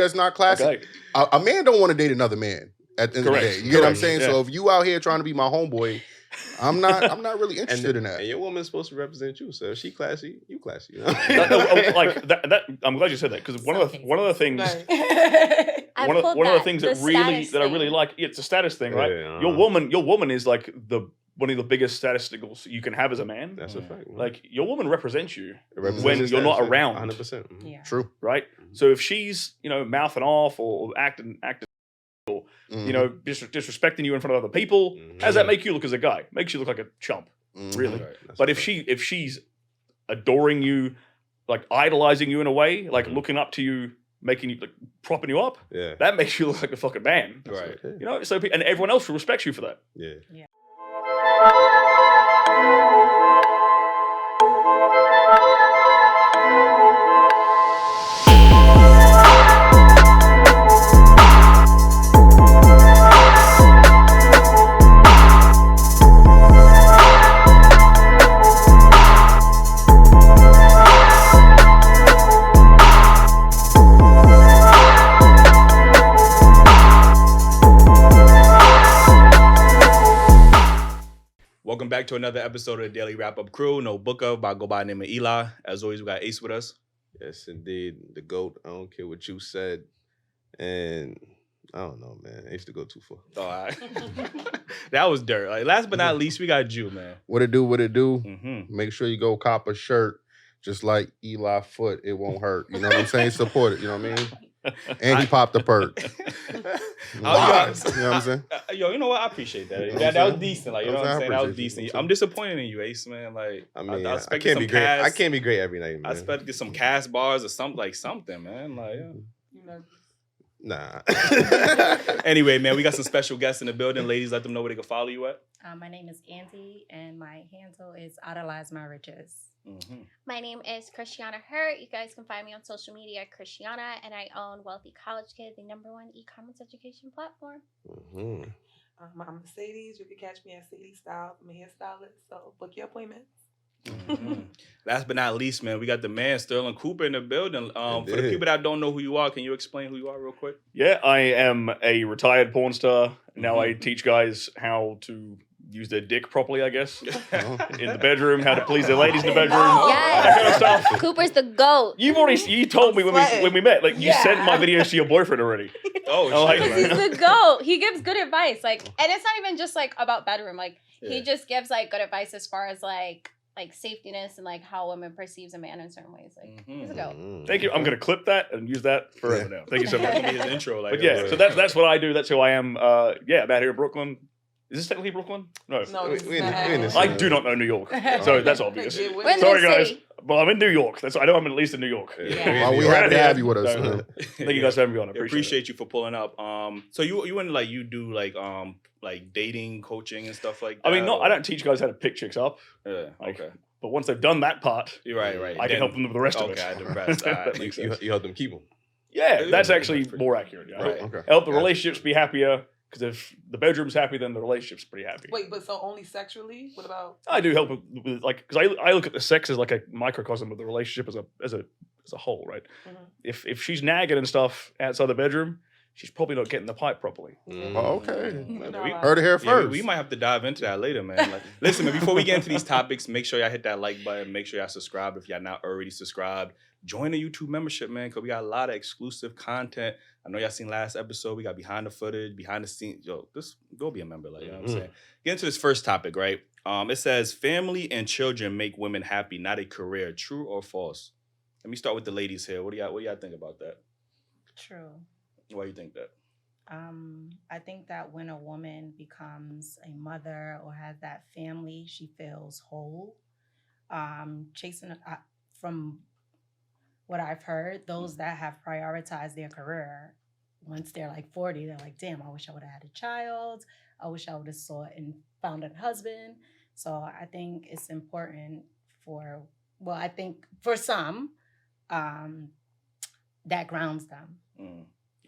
that's not classy. Okay. A man don't want to date another man at the end of the day. You get what I'm saying? Yeah. So if you out here trying to be my homeboy, I'm not really interested in that. And your woman's supposed to represent you. So if she classy, you classy. You know? Like that. I'm glad you said that because one of the things. One of the things that I really like, it's a status thing, right? Yeah, Your woman is like one of the biggest statisticals you can have as a man. That's a fact. Man. Like your woman represents you when you're not around. 100%. Yeah. True. Right? So if she's, mouthing off or acting or disrespecting you in front of other people, how does that make you look as a guy? Makes you look like a chump, really. Right. But if she's adoring you, like idolizing you in a way, like looking up to you, making you, like, propping you up, that makes you look like a fucking man. Right. Okay. So and everyone else will respect you for that. Yeah. Welcome back to another episode of the Daily Wrap Up Crew. No booker, but I go by the name of Eli. As always, we got Ace with us. Yes, indeed. The GOAT. I don't care what you said. And I don't know, man. I used to go too far. All right. That was dirt. Like, last but not least, we got Jew, man. What it do? Mm-hmm. Make sure you go cop a shirt just like Eli Foot. It won't hurt. You know what I'm saying? Support it. You know what I mean? And he popped the perk. You know what I'm saying? You know what? I appreciate that. That was decent. Like, you know what I'm saying? That was decent. I'm disappointed in you, Ace, man. Like, I mean, I can't be great. I can't be great every night, man. I expect to get some cast bars or something, man. Like, Nah. Anyway, man, we got some special guests in the building. Ladies, let them know where they can follow you at. My name is Angie, and my handle is Idolize My Riches. Mm-hmm. My name is Christiana Hurt. You guys can find me on social media, Christiana, and I own Wealthy College Kid, the #1 e-commerce education platform. Mm-hmm. I'm Mercedes. You can catch me at Sadie Styles. I'm a hairstylist, so book your appointments. Mm-hmm. Last but not least, man, we got the man Stirling Cooper in the building. For the people that don't know who you are, can you explain who you are real quick? Yeah, I am a retired porn star. Now I teach guys how to use their dick properly, I guess, in the bedroom, how to please their ladies in the bedroom, that kind of stuff. Cooper's the GOAT. You told me when we met, like you sent my videos to your boyfriend already. He's the GOAT. He gives good advice, like, and it's not even just like about bedroom. Like he just gives like good advice as far as like safetyness and like how women perceives a man in certain ways. Like he's a GOAT. Thank you. I'm gonna clip that and use that forever now. Thank you so much. That's gonna be his intro. Like, but yeah, so that's what I do. That's who I am. I'm out here in Brooklyn. Is this technically Brooklyn? No, I do not know New York, so that's obvious. Sorry, guys, but I'm in New York. I know I'm at least in New York. Well, we had to have you with us. Thank you guys for having me on. I appreciate you for pulling up. So you and like you do like dating coaching and stuff like that. I mean, I don't teach guys how to pick chicks up. Okay. But once they've done that part, you're right. I can help them with the rest of it. Okay, the rest. Right. You help them keep them. Yeah, that's actually more accurate. Right. Okay. Help the relationships be happier. Because if the bedroom's happy, then the relationship's pretty happy. Wait, but so only sexually? What about? I do help with like, because I look at the sex as like a microcosm of the relationship as a whole, right? Mm-hmm. If she's nagging and stuff outside the bedroom, she's probably not getting the pipe properly. Mm. Oh, okay. Heard it here first. We might have to dive into that later, man. Like, listen, man, before we get into these topics, make sure y'all hit that like button. Make sure y'all subscribe if y'all not already subscribed. Join the YouTube membership, man, because we got a lot of exclusive content. I know y'all seen last episode. We got behind the footage, behind the scenes. Yo, just go be a member, like, you know what I'm saying? Get into this first topic, right? It says, family and children make women happy, not a career. True or false? Let me start with the ladies here. What do y'all think about that? True. Why do you think that? I think that when a woman becomes a mother or has that family, she feels whole. From what I've heard, those that have prioritized their career, once they're like 40, they're like, damn, I wish I would have had a child. I wish I would have sought and found a husband. So I think it's important for some, that grounds them.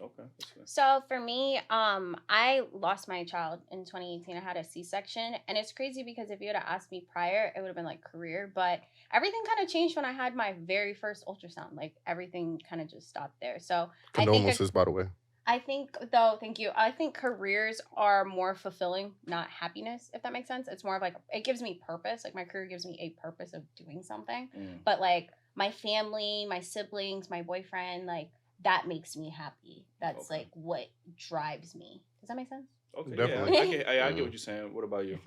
Okay. So for me, I lost my child in 2018. I had a C-section, and it's crazy because if you would have asked me prior, it would have been like career, but everything kind of changed when I had my very first ultrasound. Like everything kind of just stopped there. So condolences, by the way. I think, though, thank you. I think careers are more fulfilling, not happiness, if that makes sense. It's more of like, it gives me purpose. Like, my career gives me a purpose of doing something. But, like, my family, my siblings, my boyfriend, like, that makes me happy. That's, like, what drives me. Does that make sense? Okay, definitely. Yeah, I get what you're saying. What about you?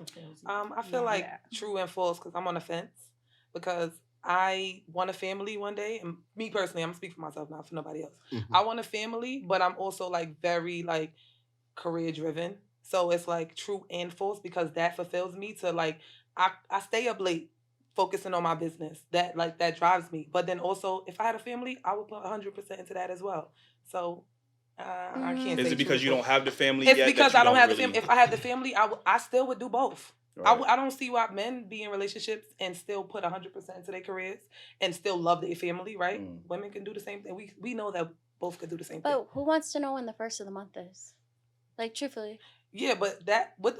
I feel like true and false because I'm on the fence because I want a family one day, and me personally, I'm gonna speak for myself, not for nobody else. I want a family, but I'm also like very like career driven. So it's like true and false because that fulfills me to like I stay up late focusing on my business. That like that drives me. But then also if I had a family, I would put 100% into that as well. So I can't. Is say it because true you or don't false. have the family It's yet? because that I don't have the really... family. If I had the family, I still would do both. Right. I don't see why men be in relationships and still put 100% into their careers and still love their family, right? Women can do the same thing. We know that both could do the same thing. But who wants to know when the first of the month is? Like, truthfully. Yeah, but that what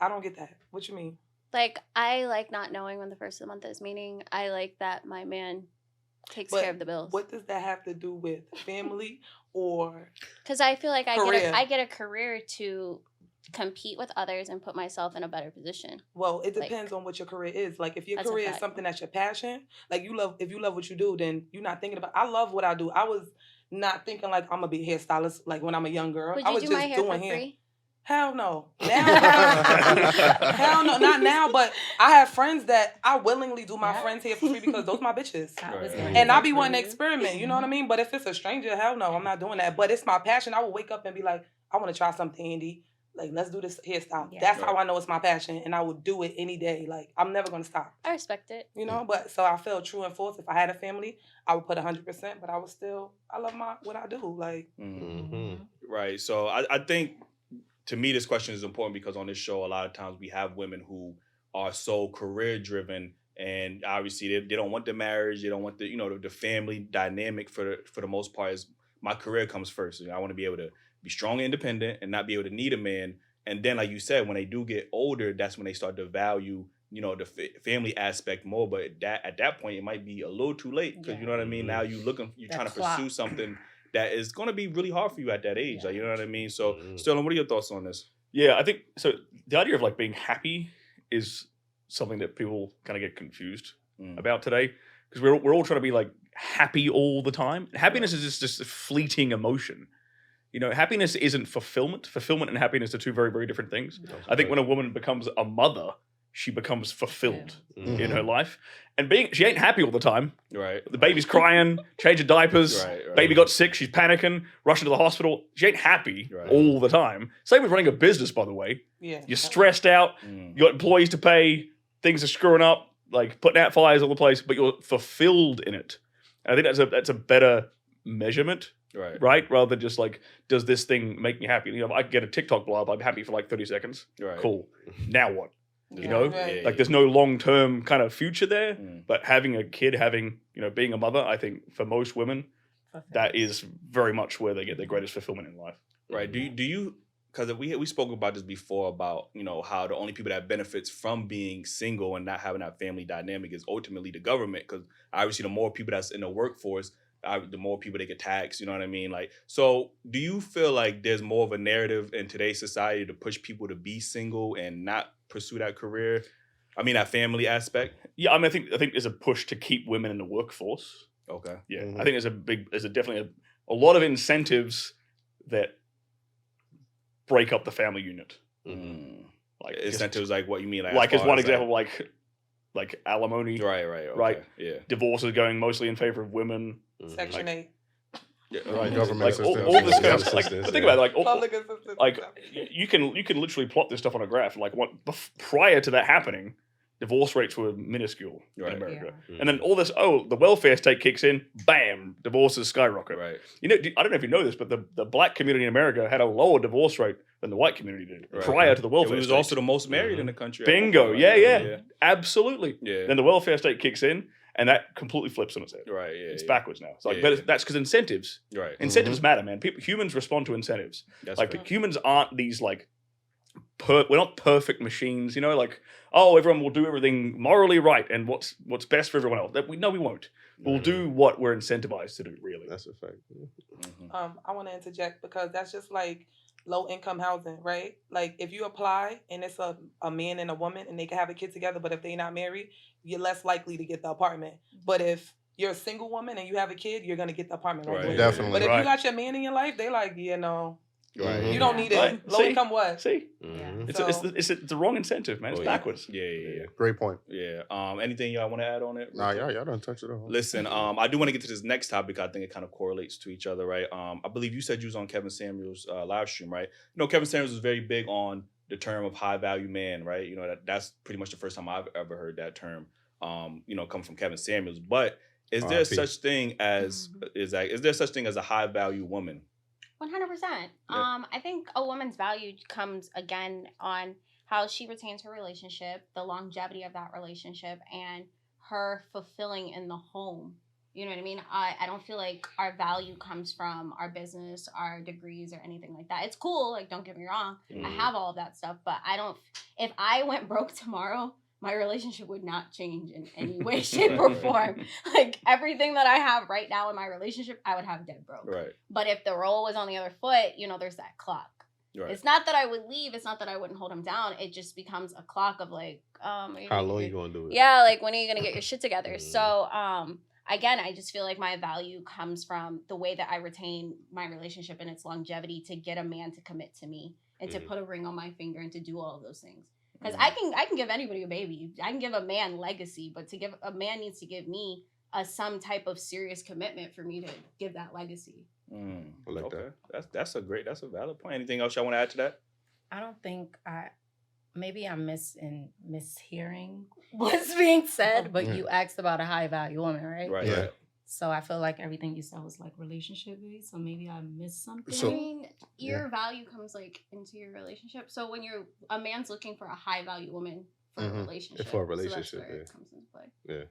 I don't get that. What you mean? Like, I like not knowing when the first of the month is, meaning I like that my man takes care of the bills. What does that have to do with family or? Because I feel like career? I get a career to compete with others and put myself in a better position. Well, it depends on what your career is. Like if your That's a career is fact. something that's your passion, like if you love what you do, then you're not thinking about. I love what I do. I was not thinking like I'm gonna be a hairstylist like when I'm a young girl. Would I you was do just my hair doing for hair. free? Hell no. Hell no, not now, but I have friends that I willingly do my friends' hair for free because those my bitches. And I be wanting to experiment, you know what I mean? But if it's a stranger, hell no, I'm not doing that. But it's my passion. I will wake up and be like, I want to try something, Andy. Like, let's do this hairstyle. Yeah. That's how I know it's my passion, and I would do it any day. Like, I'm never going to stop. I respect it. You know? But so I feel true and false. If I had a family, I would put 100%, but I would still, I love what I do. Like, Right. So I think, to me, this question is important because on this show, a lot of times we have women who are so career driven, and obviously they don't want the marriage, they don't want the family dynamic for the most part. Is my career comes first. I want to be able to be strong and independent and not be able to need a man. And then, like you said, when they do get older, that's when they start to value, the family aspect more. But at that point, it might be a little too late because you know what I mean. Now you're trying to pursue something that is going to be really hard for you at that age. Like, you know what I mean? So, Sterling, what are your thoughts on this? Yeah, I think so. The idea of like being happy is something that people kind of get confused about today because we're all trying to be like happy all the time. Happiness is just a fleeting emotion. Happiness isn't fulfillment. Fulfillment and happiness are two very, very different things. I think when a woman becomes a mother, she becomes fulfilled in her life. And she ain't happy all the time. Right. The baby's crying, changing diapers, Right. baby got sick, she's panicking, rushing to the hospital. She ain't happy all the time. Same with running a business, by the way. yeah. You're stressed out, you got employees to pay, things are screwing up, like putting out fires all the place, but you're fulfilled in it. And I think that's a better measurement. Right? Rather than just like, does this thing make me happy? I could get a TikTok blob, I'm happy for like 30 seconds. Right. Cool. Now what? Right. Like there's no long-term kind of future there, but having a kid, being a mother, I think for most women, that is very much where they get their greatest fulfillment in life. Right. Do you, because we spoke about this before about, how the only people that benefits from being single and not having that family dynamic is ultimately the government, because obviously the more people that's in the workforce, the more people they get taxed, you know what I mean? Like, so do you feel like there's more of a narrative in today's society to push people to be single and not pursue that career? I mean, that family aspect? Yeah, I mean, I think there's a push to keep women in the workforce. Okay. Yeah, I think there's definitely a lot of incentives that break up the family unit. Like incentives, like what you mean? Like as one example, like alimony. Right. Okay. Right. Yeah. Divorces going mostly in favor of women. Section 8. Yeah, Right, government Like assistance. all this kind of Assistance, like, but think about it, like Public assistance. like you can literally plot this stuff on a graph. Like prior to that happening, divorce rates were minuscule in America, and then all this the welfare state kicks in, bam, divorces skyrocket. Right. I don't know if you know this, but the black community in America had a lower divorce rate than the white community did prior to the welfare. It was state. also the most married in the country. Bingo, yeah, absolutely. Yeah. Then the welfare state kicks in, And that completely flips on its head. Right. Yeah. It's backwards now. It's like, Yeah. but that's because incentives. Right. Incentives matter, man. Humans respond to incentives. That's like right. humans aren't these like, we're not perfect machines, you know. Like, oh, everyone will do everything morally right and what's best for everyone else. We won't. We'll do what we're incentivized to do. Really, That's a fact. I want to interject because that's just like low income housing, right? Like if you apply and it's a man and a woman and they can have a kid together, but if they're not married, you're less likely to get the apartment. But if you're a single woman and you have a kid, you're gonna get the apartment right away. Definitely. But if you got your man in your life, they like, Right. you don't need it. Right. Low income what? See, Yeah. it's the wrong incentive, man. It's backwards. Yeah. Great point. Yeah. Anything y'all want to add on it? Nah, y'all don't touch it all. Listen, I do want to get to this next topic. I think it kind of correlates to each other, right? I believe you said you was on Kevin Samuels' live stream, right? You know, Kevin Samuels is very big on the term of high value man, right? You know, that's pretty much the first time I've ever heard that term, come from Kevin Samuels. But is there such thing as is there such thing as a high value woman? 100%. I think a woman's value comes again on how she retains her relationship, the longevity of that relationship, and her fulfilling in the home. You know what I mean? I don't feel like our value comes from our business, our degrees, or anything like that. It's cool, like, don't get me wrong. I have all of that stuff, but if I went broke tomorrow, my relationship would not change in any way, shape, or form. Like, everything that I have right now in my relationship, I would have dead broke. Right. But if the role was on the other foot, there's that clock. Right. It's not that I would leave. It's not that I wouldn't hold him down. It just becomes a clock of like, how long you gonna do it? Yeah, like, when are you gonna get your shit together? So, again, I just feel like my value comes from the way that I retain my relationship and its longevity to get a man to commit to me and to put a ring on my finger and to do all of those things. Because I can give anybody a baby. I can give a man legacy, but a man needs to give me some type of serious commitment for me to give that legacy. I like that. That's a valid point. Anything else y'all want to add to that? I don't think maybe I'm mishearing what's being said, but you asked about a high value woman, right? Right. Yeah. So I feel like everything you said was like relationship based. So maybe I missed something. So- I mean, your value comes like into your relationship. So when a man's looking for a high value woman for a relationship. For a so that's relationship, where it comes into play. Yeah.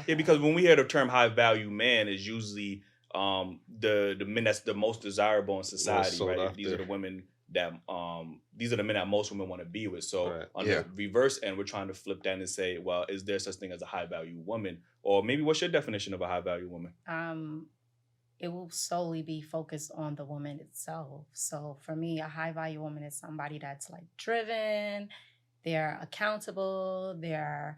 Yeah, because when we hear the term high value man, is usually the men that's the most desirable in society, sought right? after. These are the women that these are the men that most women want to be with. So Right. on the reverse end, we're trying to flip that and say, well, is there such thing as a high value woman? Or maybe what's your definition of a high value woman? It will solely be focused on the woman itself. So for me, a high value woman is somebody that's like driven, they're accountable, they're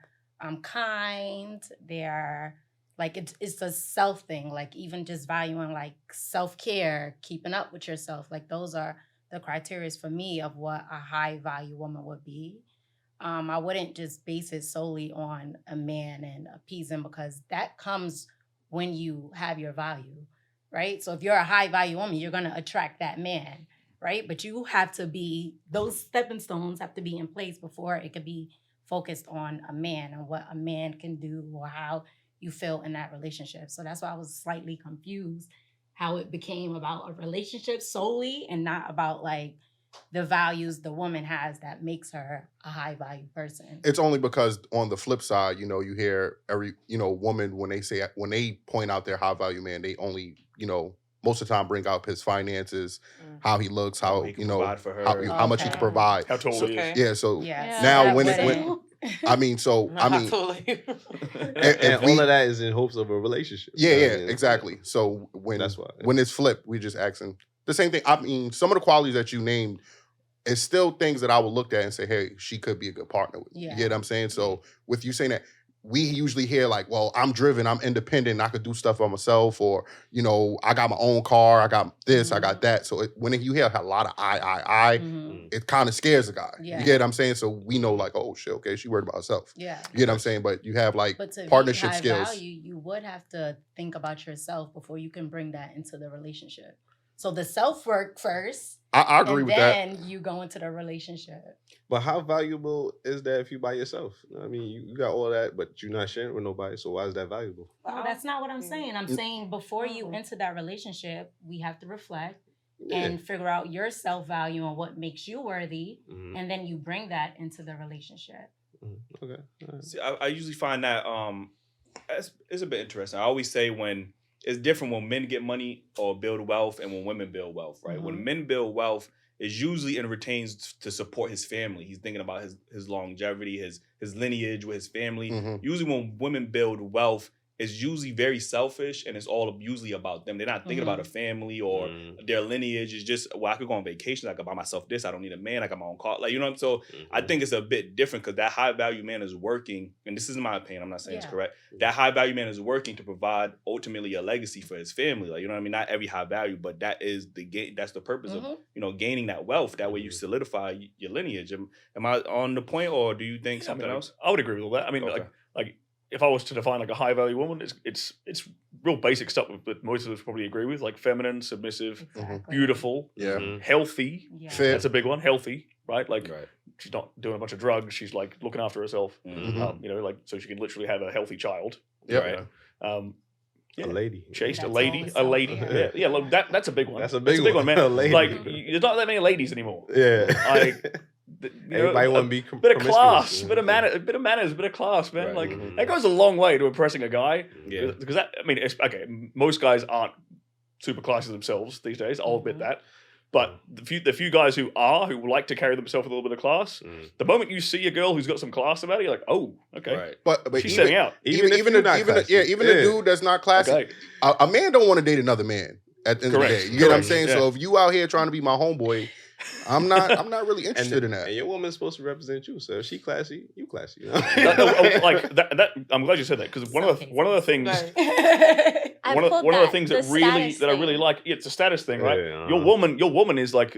kind, they're like it's a self thing, like even just valuing like self-care, keeping up with yourself. Like those are the criteria for me of what a high value woman would be. I wouldn't just base it solely on a man and appeasing, because that comes when you have your value, right? So if you're a high value woman, you're going to attract that man, right? But you have to be, those stepping stones have to be in place before it could be focused on a man and what a man can do or how you feel in that relationship. So that's why I was slightly confused how it became about a relationship solely and not about like the values the woman has that makes her a high value person. It's only because on the flip side, you hear every, woman when they point out their high value man, they only, most of the time bring up his finances, how he looks, how, he can provide for her. how much he can provide. How tall he is. Yeah. So Yeah. now So when that it, wouldn't- I mean, And all of that is in hopes of a relationship. yeah, You know yeah, what I mean? exactly. So That's why. when it's flipped, we just asking the same thing. I mean, some of the qualities that you named, it's still things that I would look at and say, hey, she could be a good partner with. Yeah. You get what I'm saying? So with you saying that, we usually hear like, well, I'm driven, I'm independent, I could do stuff by myself, or, I got my own car, I got this, I got that. So when you hear a lot of it kind of scares a guy. Yeah. You get what I'm saying? So we know like, oh shit, okay, she worried about herself. Yeah. You get what I'm saying? But you have like But to partnership be high skills. value, you would have to think about yourself before you can bring that into the relationship. So the self work first. I agree and with that. then you go into the relationship. But how valuable is that if you by yourself? I mean, you got all that, but you're not sharing with nobody. So why is that valuable? No, that's not what I'm saying. I'm saying before you enter that relationship, we have to reflect Yeah. and figure out your self-value and what makes you worthy. Mhm. And then you bring that into the relationship. Okay. All right. See, I usually find that it's a bit interesting. I always say when it's different when men get money or build wealth and when women build wealth, right? Mm-hmm. When men build wealth, it's usually and retains to support his family. He's thinking about his longevity, his lineage with his family. Mm-hmm. Usually when women build wealth, it's usually very selfish and it's all usually about them. They're not thinking about a family or their lineage. It's just, well, I could go on vacation. I could buy myself this. I don't need a man. I got my own car. Like, you know what I'm saying? So I think it's a bit different because that high value man is working. And this is my opinion. I'm not saying it's correct. That high value man is working to provide ultimately a legacy for his family. Like, you know what I mean? Not every high value, but that is that's the purpose of, you know, gaining that wealth. That way you solidify your lineage. Am I on the point or do you think something else? I would agree with all that. I mean, like if I was to define like a high value woman, it's real basic stuff that most of us probably agree with, like feminine, submissive, beautiful, healthy. Fit. That's a big one. Healthy, right? Like she's not doing a bunch of drugs. She's like looking after herself. You know, like so she can literally have a healthy child. Yeah. A lady. Chaste, That's a lady. Yeah, look, that's a big one. That's a big one, man. a lady. Like, there's not that many ladies anymore. Yeah. Like, everybody want to be bit of class, bit of manners, bit of class, man. Like that goes a long way to impressing a guy. Yeah. Because that, I mean, okay, most guys aren't super classy themselves these days. I'll admit that. But the few guys who like to carry themselves with a little bit of class, the moment you see a girl who's got some class about it, you're like, oh, okay. Right. But she's setting out. Even a dude that's not classy, a man don't want to date another man at the end of the day. You get what I'm saying? So if you out here trying to be my homeboy, I'm not really interested in that. And your woman's supposed to represent you. So if she classy, you classy. You know? Like that, I'm glad you said that because one of the things, one of the things that I really like, it's a status thing, right? Yeah, Your woman is like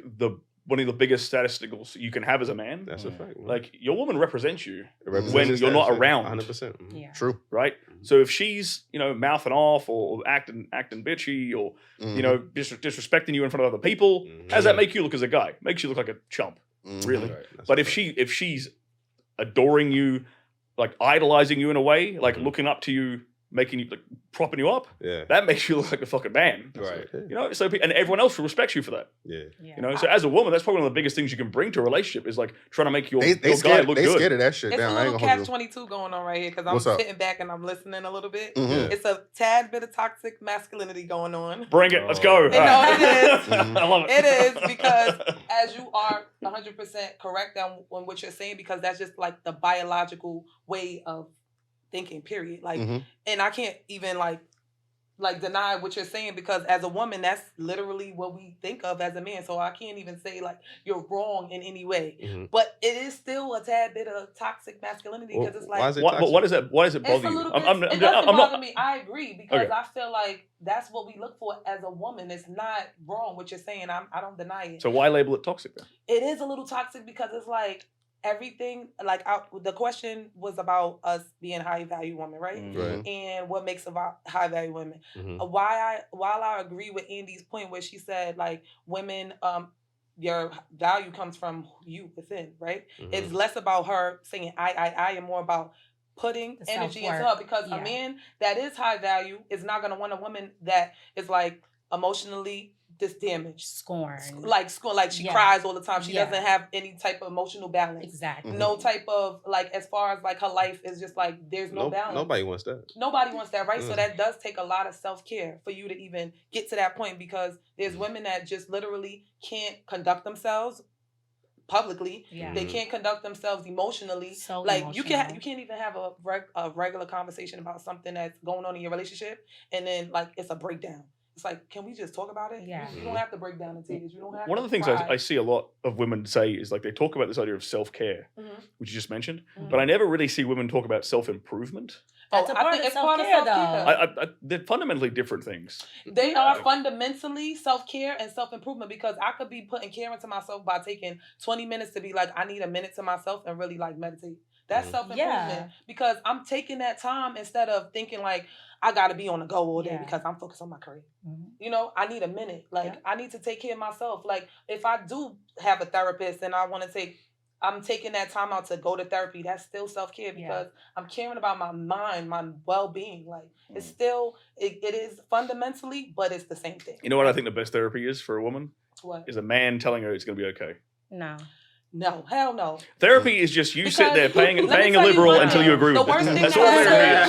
one of the biggest statisticals you can have as a man. That's a fact. Man. Like your woman represents you when you're not around. 100%. Yeah. True. Right. So if she's mouthing off or acting bitchy or disrespecting you in front of other people, how does that make you look as a guy? Makes you look like a chump, really. Right. But if she's adoring you, like idolizing you in a way, like looking up to you, making you, like, propping you up, that makes you look like a fucking man. Right. You know, so and everyone else respects you for that. Yeah. You know, so as a woman, that's probably one of the biggest things you can bring to a relationship is like trying to make your guy look good. They scared of that shit. It's Down. a little catch-22 going on right here because I'm sitting back and I'm listening a little bit. It's a tad bit of toxic masculinity going on. Bring it. Let's go. No, it is. I love it. It is because as you are 100% correct on what you're saying because that's just like the biological way of thinking, period. Like, and I can't even like deny what you're saying because as a woman, that's literally what we think of as a man. So I can't even say like you're wrong in any way. But it is still a tad bit of toxic masculinity because it's like, why does it bother you? It doesn't bother me. I agree because I feel like that's what we look for as a woman. It's not wrong what you're saying. I don't deny it. So why label it toxic then? It is a little toxic because it's like everything, like the question was about us being high value women, right? And what makes a high value women. While I agree with Andy's point where she said like women, your value comes from you within, right? It's less about her saying I and more about putting energy into her because a man that is high value is not going to want a woman that is like emotionally damaged, scorn, like she cries all the time. She doesn't have any type of emotional balance. Exactly. No type of like as far as like her life is just like there's no balance. Nobody wants that. Nobody wants that, right? So that does take a lot of self-care for you to even get to that point because there's women that just literally can't conduct themselves publicly. They can't conduct themselves emotionally. So like you can't even have a regular conversation about something that's going on in your relationship and then like it's a breakdown. It's like, can we just talk about it? Yeah. You don't have to break down the tears. You don't have One of the things I see a lot of women say is like they talk about this idea of self-care, which you just mentioned, but I never really see women talk about self-improvement. That's a part of self-care, though. They're fundamentally different things. They are fundamentally self-care and self-improvement because I could be putting care into myself by taking 20 minutes to be like, I need a minute to myself and really like meditate. That's self-improvement because I'm taking that time instead of thinking like, I got to be on the go all day because I'm focused on my career. You know, I need a minute. Like, I need to take care of myself. Like, if I do have a therapist and I want to I'm taking that time out to go to therapy, that's still self-care because I'm caring about my mind, my well-being. Like, it's still, it is fundamentally, but it's the same thing. You know what I think the best therapy is for a woman? What? Is a man telling her it's going to be okay. No. No, hell no. Therapy is just you sitting there Because paying let me a tell you liberal what, until you agree the with worst it. thing That's to all ever, therapy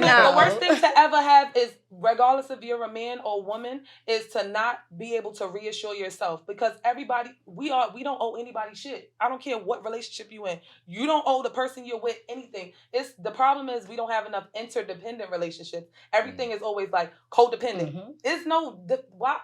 is. the worst thing to ever have is, regardless if you're a man or a woman, is to not be able to reassure yourself. Because everybody, we don't owe anybody shit. I don't care what relationship you in. You don't owe the person you're with anything. The problem is we don't have enough interdependent relationships. Everything is always like codependent. Mhm. It's no why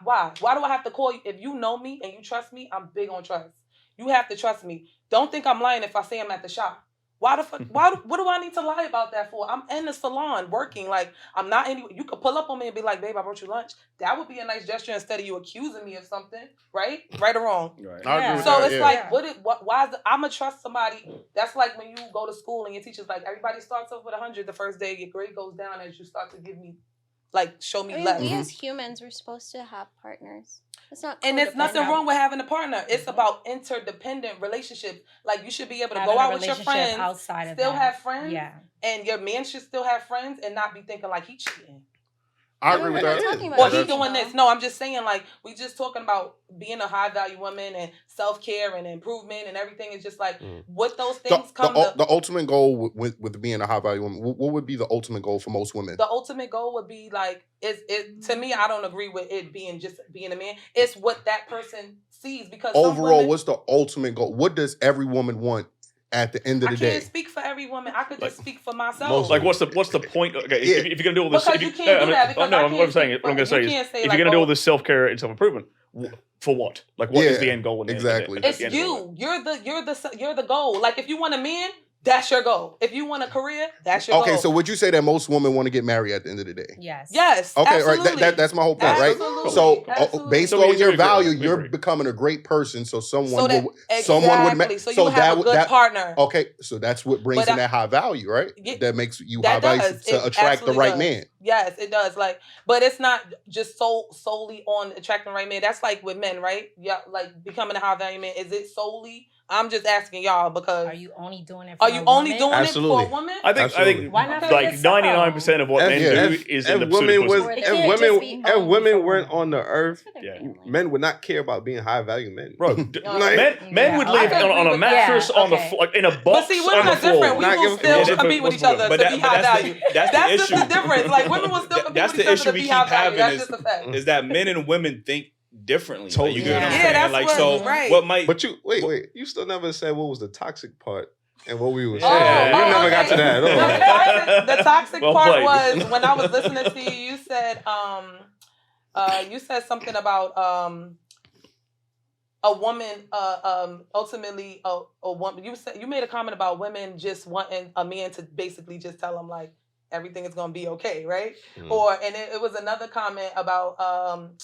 do I have to call you? If you know me and you trust me, I'm big on trust. You have to trust me. Don't think I'm lying if I say I'm at the shop. Why the fuck? What do I need to lie about that for? I'm in the salon working. Like, I'm not any. You could pull up on me and be like, "Babe, I brought you lunch." That would be a nice gesture instead of you accusing me of something, right? Right or wrong? Right. I agree with So that, it's like, why is I'm gonna trust somebody? That's like when you go to school and your teacher's like, everybody starts off with 100 the first day. Your grade goes down as you start to show me I mean, less. we as humans, we're supposed to have partners. It's not. And there's nothing codependent. wrong with having a partner. It's about interdependent relationships. Like, you should be able to Having go a out with your relationship friends, outside of still that. have friends, Yeah. and your man should still have friends and not be thinking like he cheating. I agree with We're not that. talking about Or he cheating, doing though. this. No, I'm just saying, like, we just talking about being a high value woman and self-care and improvement and everything. Is just like, what those things The ultimate goal with being a high value woman, what would be the ultimate goal for most women? The ultimate goal would be like, to me, I don't agree with it being just being a man. It's what that person sees, because Overall, what's the ultimate goal? What does every woman want at the end of the I day? can't speak for every woman. I could just speak for myself. most- Like, what's the point? Okay, if you're gonna do all this, Because you can't do that, because no, I what I'm can't saying, speak what I'm gonna for- say you is, can't say if like, you're gonna do oh- all this self care and self improvement, for what? Like, what is the end goal? Exactly. It's you. You're the goal. Like, if you want a man, that's your goal. If you want a career, that's your goal. Okay, so would you say that most women want to get married at the end of the day? Yes. Yes. Okay, absolutely. right. That's my whole point, Absolutely. right? So Absolutely. based So we on your agree. value, We you're agree. becoming a great person. So someone So would you have a good partner. Okay, so that's what brings But in that high value, right? Yeah, That makes you that high value does. to It attract the absolutely right does. man. Yes, it does. Like, but it's not just solely on attracting the right man. That's like with men, right? Yeah, like becoming a high value man. Is it solely? I'm just asking y'all because Are you only doing it for are you a only woman? doing Absolutely. it for a woman? I think Absolutely. Why not for like yourself? 99% of what men do is in the pursuit of pussy. It can't just be if only women for weren't women. on the earth, Yeah. men would not care about being high value men. Bro, Like- men would live okay. on a mattress Yeah, on the okay. floor, in a But box see, on women the are floor. different. We Not will give- still Yeah, compete with what's each other the- to but be that- but high that's value. the- that's the That's just issue. the difference. Like, women will still compete That's with each the other issue to we be keep high value. having That's is, just a fact. is that men and women think differently. Like, you get what I'm Yeah. saying? that's Like, what- so right. what might But wait, you still never said what was the toxic part and what we were Oh, saying. You never got okay. to that at all. The toxic Well part played. was when I was listening to you. You said something about a woman. Ultimately, a woman. You made a comment about women just wanting a man to basically just tell them like everything is gonna be okay, right? And it was another comment about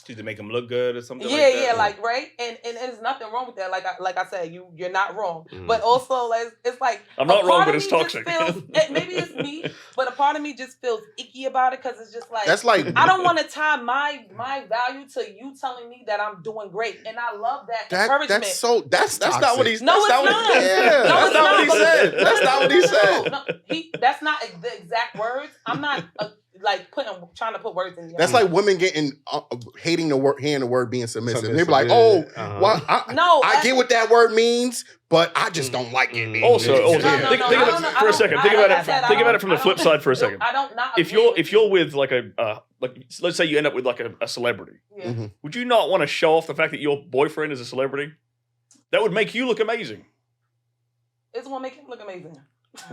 to make them look good or something yeah, like that. yeah, like right, and there's nothing wrong with that. Like I said, you're not wrong, but also like it's like I'm not a wrong, part but of it's me just toxic. maybe it's me, but a part of me just feels icky about it because it's just like That's like I don't want to tie my value to you telling me that I'm doing great, and I love that encouragement. that's not what he's. No, that's it's not. not. What, yeah, No, that's it's not what he not. said. That's not what he said. No, that's not the exact words. I'm not like trying to put words in. That's like women getting hating hearing the word being submissive. They be like, yeah. "Oh, Uh-huh. well, I get what that word means, but I just don't like it." Also, No, think I about don't know. for a second. I Think don't- about like I said, it. Think I about don't- it from the I flip don't- side for a second. I don't not. If you're with like let's say you end up with like a celebrity, yeah. would you not want to show off the fact that your boyfriend is a celebrity? That would make you look amazing. It's gonna make him look amazing.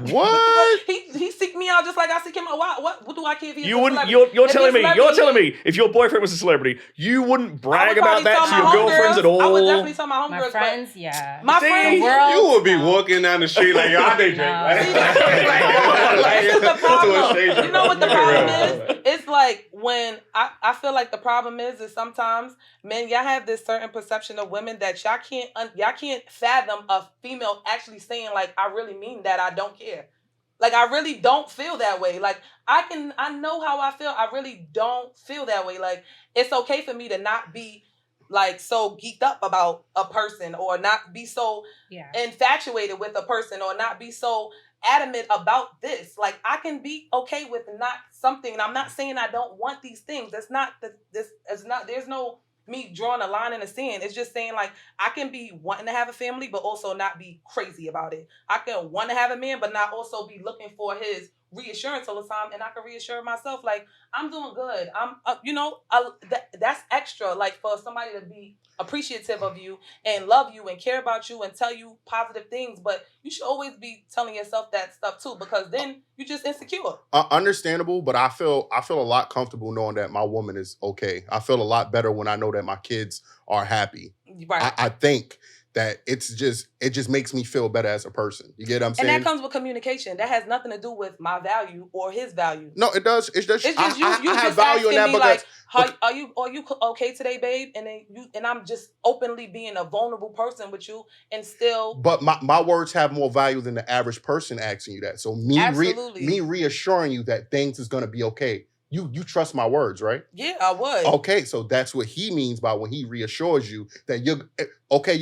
What? He seek me out just like I seek him out. What do I care if he's You a wouldn't. celebrity? You're If telling he's me. a You're celebrity, telling me if your boyfriend was a celebrity, you wouldn't I brag would about probably that tell to my your girlfriends homegirls. at all. I would definitely tell my My homegirls. friends, yeah. My See? friends. You would be walking down the street like, yo, I think Drake. No. Right? This is the To a problem. stranger. You know what the Yeah. problem is? It's like when I feel like the problem is sometimes men, y'all have this certain perception of women that y'all can't fathom a female actually saying like, I really mean that, I don't care. Like, I really don't feel that way. Like, I know how I feel. I really don't feel that way. Like, it's okay for me to not be like so geeked up about a person or not be so infatuated with a person or not be so adamant about this. Like, I can be okay with not something. And I'm not saying I don't want these things. There's no me drawing a line in the sand. It's just saying like I can be wanting to have a family, but also not be crazy about it. I can want to have a man, but not also be looking for his reassurance all the time, and I can reassure myself like I'm doing good. I'm, that's extra. Like for somebody to be appreciative of you and love you and care about you and tell you positive things, but you should always be telling yourself that stuff too, because then you're just insecure. Understandable, but I feel a lot comfortable knowing that my woman is okay. I feel a lot better when I know that my kids are happy. Right. I think that it just makes me feel better as a person. You get what I'm saying? And that comes with communication. That has nothing to do with my value or his value. No, it does. It's just you I have just value in that me because like, are you okay today, babe? And then I'm just openly being a vulnerable person with you, and still. But my words have more value than the average person asking you that. So me reassuring you that things is gonna be okay. You trust my words, right? Yeah, I would. Okay, so that's what he means by when he reassures you that you're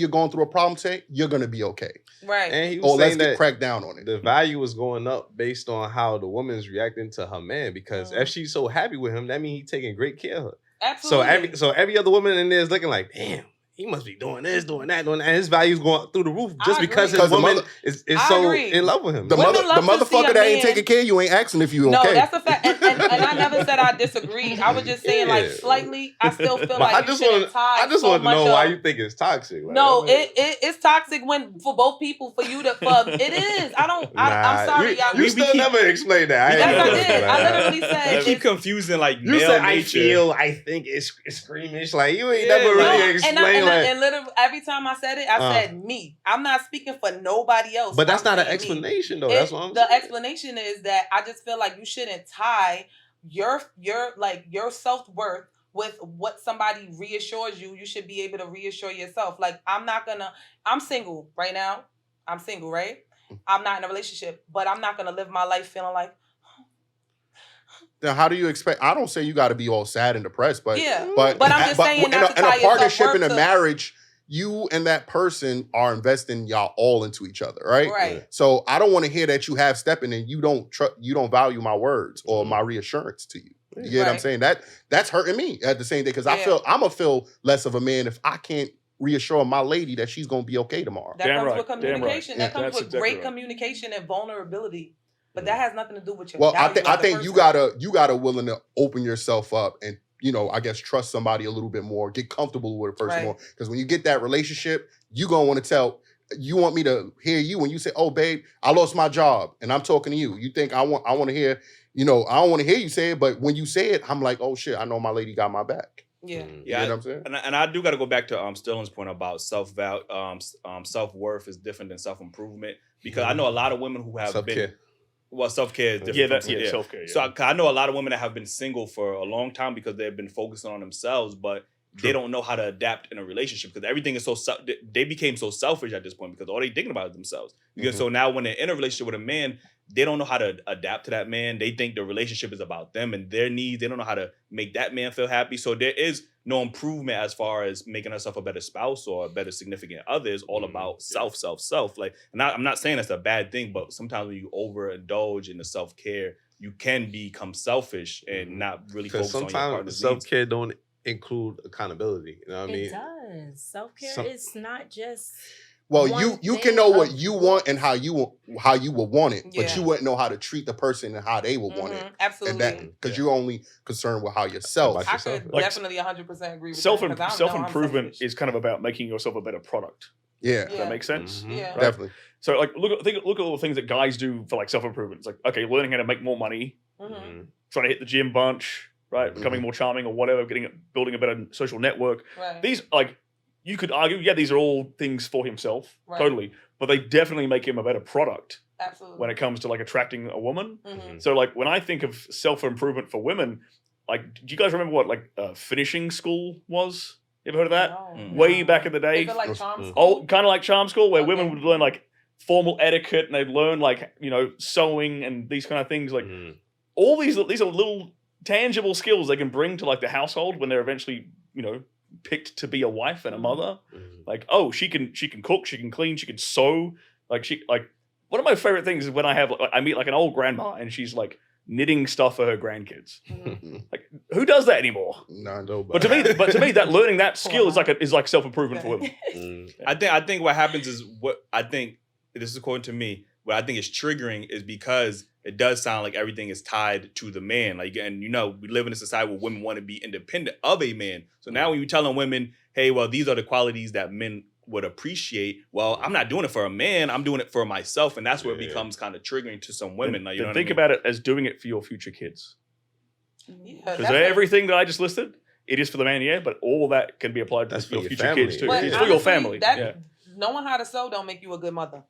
going through a problem today, you're gonna be okay. Right. And he was saying let's that crack down on it. The value is going up based on how the woman's reacting to her man. Because if she's so happy with him, that means he's taking great care of her. Absolutely. So every other woman in there is looking like, damn, he must be doing this, doing that, doing that. And his value's going through the roof just because his woman is so in love with him. The motherfucker that ain't taking care of you ain't asking if you okay. No, that's a fact. And I never said I disagreed. I was just saying like slightly, I still feel like I just want to know why you think it's toxic. Like, no, it's toxic when for both people, for you to it is. I'm sorry, y'all. You still never explained that. Yes, I did. I literally said you keep confusing like you male said nature. I think it's squeamish. Like you ain't never really explained and literally every time I said it, I said me. I'm not speaking for nobody else. But that's not an explanation though. That's what I'm saying. The explanation is that I just feel like you shouldn't tie your self-worth with what somebody reassures you. You should be able to reassure yourself. Like I'm single right now. I'm single, right? I'm not in a relationship, but I'm not gonna live my life feeling like. Then how do you expect? I don't say you got to be all sad and depressed, but I'm just saying not to in tie a partnership yourself in a marriage, you and that person are investing y'all all into each other, right? Right. So I don't want to hear that you have stepping and you don't value my words or my reassurance to you. You get what I'm saying? That's hurting me at the same day because I'm gonna feel less of a man if I can't reassure my lady that she's gonna be okay tomorrow. That comes with communication. That comes with great communication and vulnerability. But that has nothing to do with your. Well, I think you gotta willing to open yourself up and I guess trust somebody a little bit more, get comfortable with a person more. Because when you get that relationship, you gonna want to you want me to hear you when you say, "Oh, babe, I lost my job," and I'm talking to you. You think I want to hear, I don't want to hear you say it, but when you say it, I'm like, "Oh shit, I know my lady got my back." Yeah, you know what I'm saying? And I do got to go back to Sterling's point about self-worth is different than self-improvement, because I know a lot of women who have self-care. Well, self-care is different. Yeah, that's self-care. Yeah. So I know a lot of women that have been single for a long time because they've been focusing on themselves, but they don't know how to adapt in a relationship because everything is they became so selfish at this point because all they thinking about is themselves. Because so now when they're in a relationship with a man, they don't know how to adapt to that man. They think the relationship is about them and their needs. They don't know how to make that man feel happy. So there is no improvement as far as making herself a better spouse or a better significant other. It's all about self. Like, and I'm not saying that's a bad thing, but sometimes when you overindulge in the self-care, you can become selfish and not really focus on your partner's self-care needs. don't include accountability. You know what I mean? It does. Self-care is not just. Well, you can know what you want and how you would want it, but you wouldn't know how to treat the person and how they would want it. Absolutely. Because you're only concerned with how yourself. I could definitely 100% agree with self-improvement is kind of about making yourself a better product. Yeah. Does that make sense? Mm-hmm. Yeah. Right? Definitely. So like look at all the things that guys do for like self-improvement. It's like, okay, learning how to make more money, trying to hit the gym bunch, right? Becoming more charming or whatever, building a better social network. Right. These you could argue, these are all things for himself, totally, but they definitely make him a better product. Absolutely. When it comes to like attracting a woman. Mm-hmm. So like when I think of self-improvement for women, like, do you guys remember what finishing school was? You ever heard of that? No. Way back in the day. Is it like charm school? Oh, kind of like charm school, where women would learn like formal etiquette and they'd learn like, sewing and these kind of things. Like all these are little tangible skills they can bring to like the household when they're eventually, picked to be a wife and a mother. Like, oh, she can cook, she can clean, she can sew. One of my favorite things is when I meet like an old grandma and she's like knitting stuff for her grandkids. Like, who does that anymore? Nah, nobody. But to me, that learning that skill is like self-improvement for women. I think what happens is this is according to me. What I think is triggering is because it does sound like everything is tied to the man. Like, and we live in a society where women want to be independent of a man. So now when you're telling women, hey, well, these are the qualities that men would appreciate. Well, I'm not doing it for a man. I'm doing it for myself. And that's where it becomes kind of triggering to some women. Like, then think about it as doing it for your future kids. Yeah, because everything that I just listed, it is for the man, yeah, but all that can be applied to your future kids too. But it's for your family. Knowing how to sew don't make you a good mother.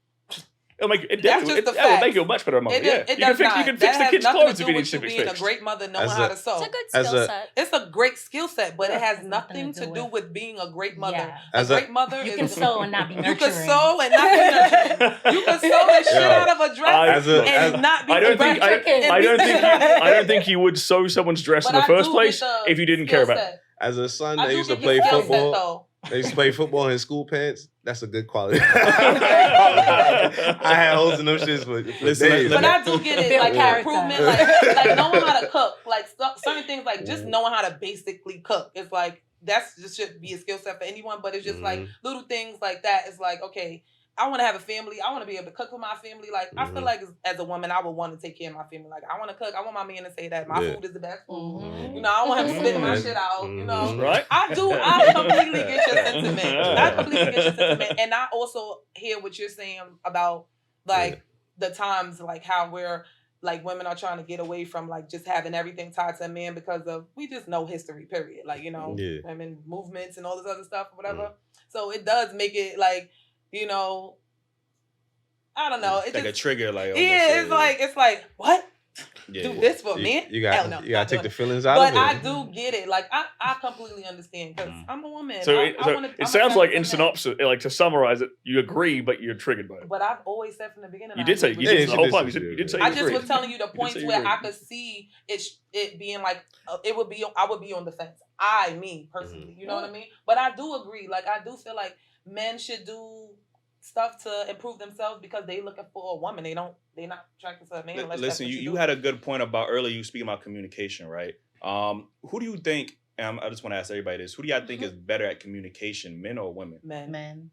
It'll make it'll make you a much better mother. You can fix the kids' clothes if you need to fix. Being a great mother, knowing how to sew. It's a good skill set. It's a great skill set, but it has nothing to do with being a great mother. Yeah. A great mother you can sew and not be nurturing. You can sew and not be nurturing. You can sew the shit out of a dress and not be nurturing. I don't think you would sew someone's dress in the first place if you didn't care about it. As a son that used to play football. They used to play football in school pants. That's a good quality. I had holes in those shits for days. But I do get it, like improvement, like knowing how to cook, like certain things, like just knowing how to basically cook. It's like that's just should be a skill set for anyone. But it's just like little things like that. It's like, okay, I want to have a family. I want to be able to cook for my family. Like, I feel like as a woman, I would want to take care of my family. Like, I want to cook. I want my man to say that my food is the best food. You know, I want him spitting my shit out. You know, right? I completely get your sentiment. And I also hear what you're saying about like the times, like how we're like women are trying to get away from like just having everything tied to a man because of we just know history, period. Like, you know, women movements and all this other stuff or whatever. So it does make it like, you know, I don't know. It's like just, a trigger, like it's like what? Do this for men? You gotta take the feelings out of it. But I do get it. Like I completely understand because I'm a woman. So it sounds like in synopsis, like to summarize it, you agree, but you're triggered by it. But I've always said from the beginning. You did say the whole time. You did say. I just was telling you the points where I could see it being like I would be on the fence. Me personally, you know what I mean. But I do agree. Like I do feel like men should do stuff to improve themselves because they looking for a woman. They're not attracted to a man. Listen, you had a good point about earlier. You speaking about communication, right? Who do you think? And I just want to ask everybody this: who do y'all think is better at communication, men or women? Men.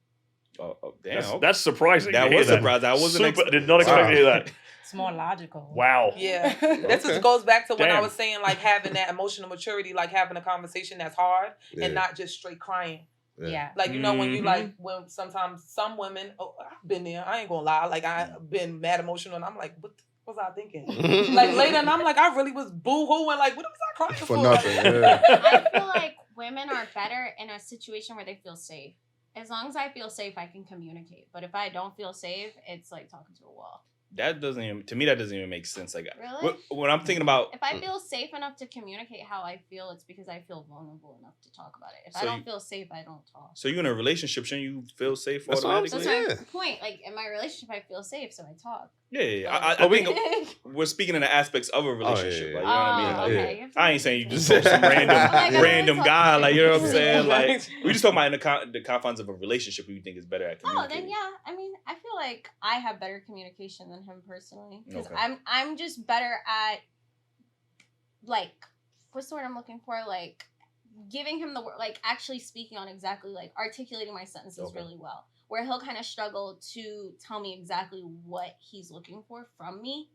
Oh, damn. That's surprising. That was surprising. I wasn't. Did not expect to hear that. It's more logical. Wow. Yeah. This just goes back to when I was saying like having that emotional maturity, like having a conversation that's hard and not just straight crying. Yeah. Like, you know, when you like, when sometimes some women, I've been there, I ain't gonna lie, like I've been mad emotional and I'm like, what was I thinking? Like later and I'm like, I really was boo-hooing, like what was I crying for? Nothing. I feel like women are better in a situation where they feel safe. As long as I feel safe, I can communicate. But if I don't feel safe, it's like talking to a wall. That doesn't even make sense. Like, really? When I'm thinking about, if I feel safe enough to communicate how I feel, it's because I feel vulnerable enough to talk about it. If I don't feel safe, I don't talk. So you're in a relationship, shouldn't you feel safe automatically? That's my point. Like in my relationship, I feel safe, so I talk. Yeah. I think we're speaking in the aspects of a relationship. Like, you know what I mean? Like, okay. I ain't saying you just some random guy. Like, you know what I'm saying? Like, we just talking about in the confines of a relationship who you think is better at communicating. Oh, then yeah. I mean, I feel like I have better communication than him personally because I'm just better at like what's the word I'm looking for? Like giving him the word, like actually speaking on exactly like articulating my sentences really well. Where he'll kind of struggle to tell me exactly what he's looking for from me.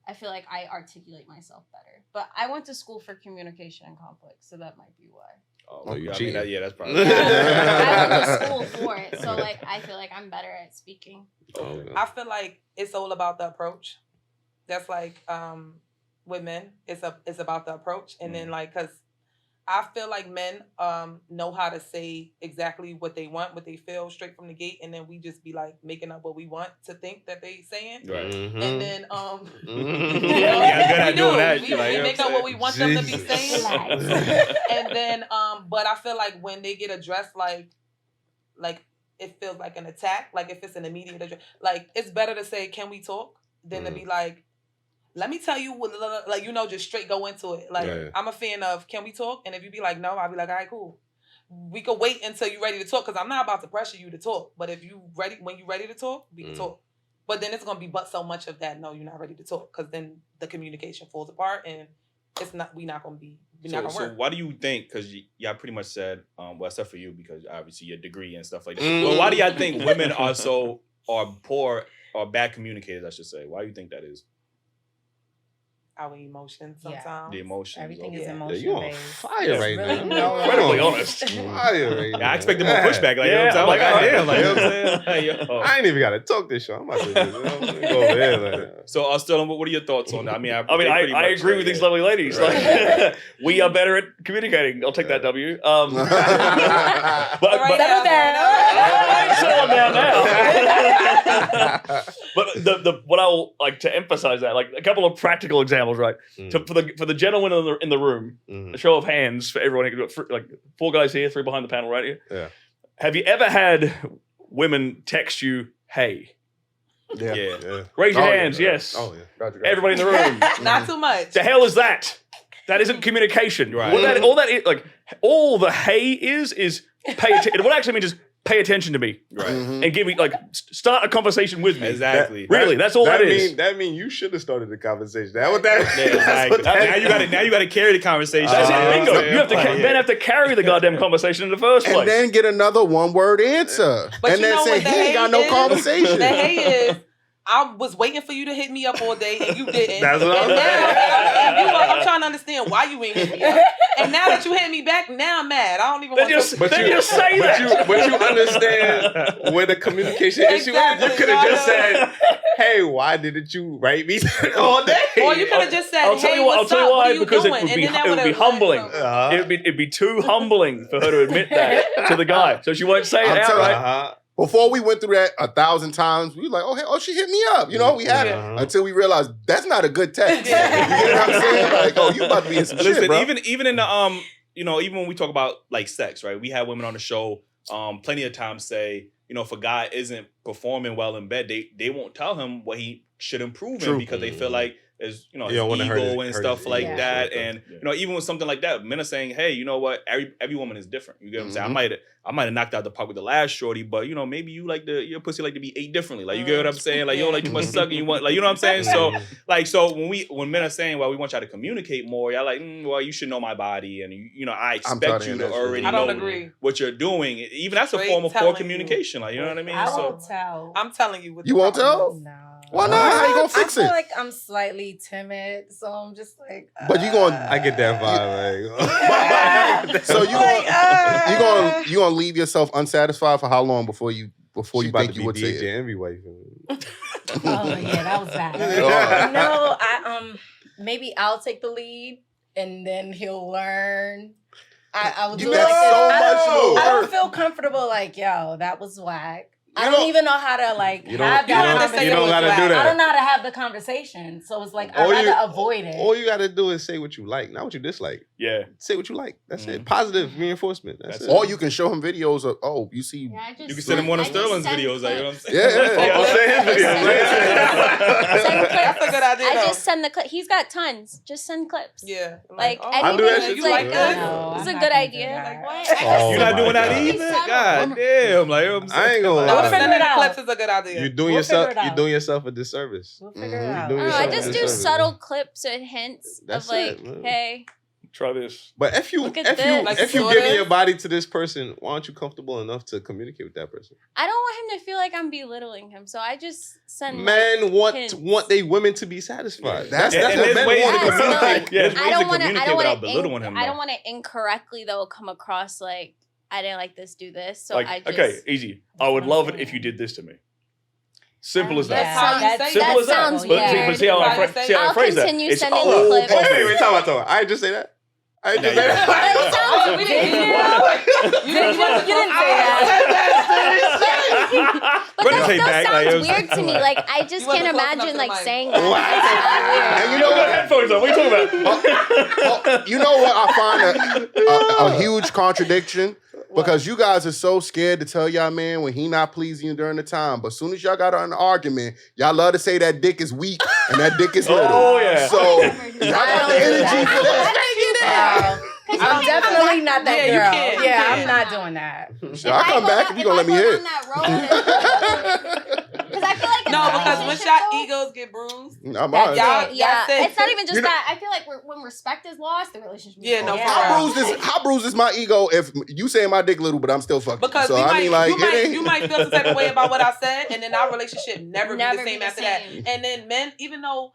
I feel like I articulate myself better. But I went to school for communication and conflict, so that might be why. Oh, you cheating? Yeah, that's probably. I went to school for it, so like I feel like I'm better at speaking. I feel like it's all about the approach. That's like with men, it's about the approach, and then like because I feel like men know how to say exactly what they want, what they feel straight from the gate, and then we just be like making up what we want to think that they saying. Right. And then we make up what we want them to be saying. And then but I feel like when they get addressed like it feels like an attack, like if it's an immediate address, like it's better to say, can we talk, than to be like, let me tell you what, like, you know, just straight go into it. Like, I'm a fan of, can we talk? And if you be like, no, I'll be like, all right, cool. We could wait until you're ready to talk, because I'm not about to pressure you to talk. But if you ready, when you're ready to talk, we can talk. But then it's gonna be so much of that. No, you're not ready to talk, because then the communication falls apart, and it's not. We're not gonna work. So why do you think? Because y'all pretty much said, well, except for you, because obviously your degree and stuff like that. Well, why do y'all think women are poor or bad communicators? I should say. Why do you think that is? Our emotions sometimes. The emotions. Everything is Yeah, emotion you on based. fire right really now. Incredibly honest. Fire right now. I expected more pushback. Like, Yeah, you know what I'm I'm saying? like, Like, you know what I'm saying? Like, yo. I ain't even got to talk this show. I'm about to go over there like that. So, Sterling, what are your thoughts on that? I mean, I agree with these lovely ladies. Right. Like, we are better at communicating. I'll take that W. But All right, Settle down. settle down now. But what I will like to emphasize that, like a couple of practical examples, right? For the gentlemen in the room, a show of hands for everyone. Like 4 guys here, 3 behind the panel, right here. Yeah. Have you ever had women text you, "Hey"? Yeah. Raise your hands. Yeah. yes. Oh, yeah. Gotcha. Everybody in the room. Not too much. The hell is that? That isn't communication. Right. All that is, like, all the hey is pay attention. What it actually means is pay attention to me. Right. And give me, like, start a conversation with me. Exactly. Really, that's all that is. That means you should have started the conversation. That what that? Yeah, exactly. Now you got to carry the conversation. That's it, bingo. Yeah. You have to then have to carry the goddamn conversation in the first place. And then get another one-word answer. But and you then know say, what the he ain't got hey no is? conversation. The hey is, I was waiting for you to hit me up all day and you didn't. That's what I'm and saying. I'm trying to understand why you ain't hit me up. And now that you hit me back, now I'm mad. I don't even want to. Just say that. But you understand where the communication issue is. You Exactly. could have just said, "Hey, why didn't you write me all day?" Or you could have just said, I'll tell "Hey, you what, what's I'll tell up? you What why, are you because doing?" it would be And then that humbling. would've- It'd be too humbling for her to admit that to the guy. So she won't say it I'm telling outright. Before we went through that 1,000 times, we were like, oh, she hit me up. You know, we had it until we realized that's not a good text. You know what I'm saying? Like, oh, you about to be in some Listen, shit, bro. even in the even when we talk about like sex, right? We have women on the show plenty of times say, if a guy isn't performing well in bed, they won't tell him what he should improve in because they feel like his don't ego wanna hurt and his stuff like ego. that. And even with something like that, men are saying, hey, you know what? Every woman is different. You get what I'm saying? I might have knocked out the park with the last shorty, but maybe you like your pussy like to be ate differently. Like you get what I'm saying? Like you don't like too much sucking. You want, like, you know what I'm saying? So when men are saying, well, we want y'all to communicate more, y'all like, well, you should know my body, and I expect you to already know what you're doing. Even that's a form of poor communication. Like, you know what I mean? I won't tell. I'm telling you. What You won't tell? No. Why not? How you gonna fix I feel it? like I'm slightly timid, so I'm just like. But you gonna- I get that vibe. Like, So you gonna leave yourself unsatisfied for how long before you think you would say it? envy wife. Oh yeah, that was bad. Oh. No, maybe I'll take the lead, and then he'll learn. I would do it like this. I don't feel comfortable. Like, yo, that was whack. I don't even know how to have that conversation. You don't gotta do that. I don't know how to have the conversation. So it's like I'd rather avoid it. All you gotta do is say what you like, not what you dislike. Yeah. Say what you like. That's it. Positive reinforcement. That's it. Or you can show him videos of, you see. Yeah, You can send him one of Sterling's videos. Like, you know what I'm saying? Yeah. I'll say his videos. That's a good idea. I just send the clip. He's got tons. Just send clips. Yeah. Like I'll do that shit anything too. like No, it's I'm a not good gonna do idea. that. Like what? Oh You're not my doing that God. either? God damn. Like, you know what I'm saying? I ain't gonna No, lie. sending the out. clips is a good idea. You're doing We'll figure it you're out. doing yourself a disservice. We'll figure it You're out. doing I yourself a just do disservice. subtle clips and hints That's of like, it, man. hey, Try this. But if you Look at this. Like if you sort giving of. your body to this person, why aren't you comfortable enough to communicate with that person? I don't want him to feel like I'm belittling him, so I just send. Men hints. want they women to be satisfied. That's And what there's men ways want. to Yes, communicate. but There's ways I don't to want to. I communicate don't without want belittling him. I don't want to incorrectly though come across like I didn't like this. Do this. So Like, I just. okay, easy. I would love it if you did this to me. Simple as That's that. how you say Simple as that. sounds But see how I weird. see how I I'll phrase that. continue It's sending all the clips. positive. Wait, talk about. I ain't just say that. I ain't just say But it that. sounds We weird. didn't You didn't say that. But Run that the tape still back, like, sounds it was- weird to me. Like I just You wasn't can't close enough imagine to like the mic. saying that. And you You know got headphones on. What are you talking about? You know what I find a huge contradiction? Because you guys are so scared to tell y'all man when he not pleasing you during the time. But as soon as y'all got an argument, y'all love to say that dick is weak and that dick is little. Oh, yeah. So y'all got the energy for that. I'm definitely not that Yeah, you girl. can't. Yeah, You I'm can't. not doing that. I'll come back if you gonna let me hit. Because I feel like No, because when relationship, y'all though? egos get bruised, Not that mine. y'all Yeah, said, it's not even just You know- that. I feel like when respect is lost, the relationship. is Yeah, no, lost. for real. How bruised is my ego if you saying my dick little, but I'm still fucking? because so we I might, mean, like, you might feel some type of way about what I said, and then our relationship never be the Never be same the after same. that. And then men, even though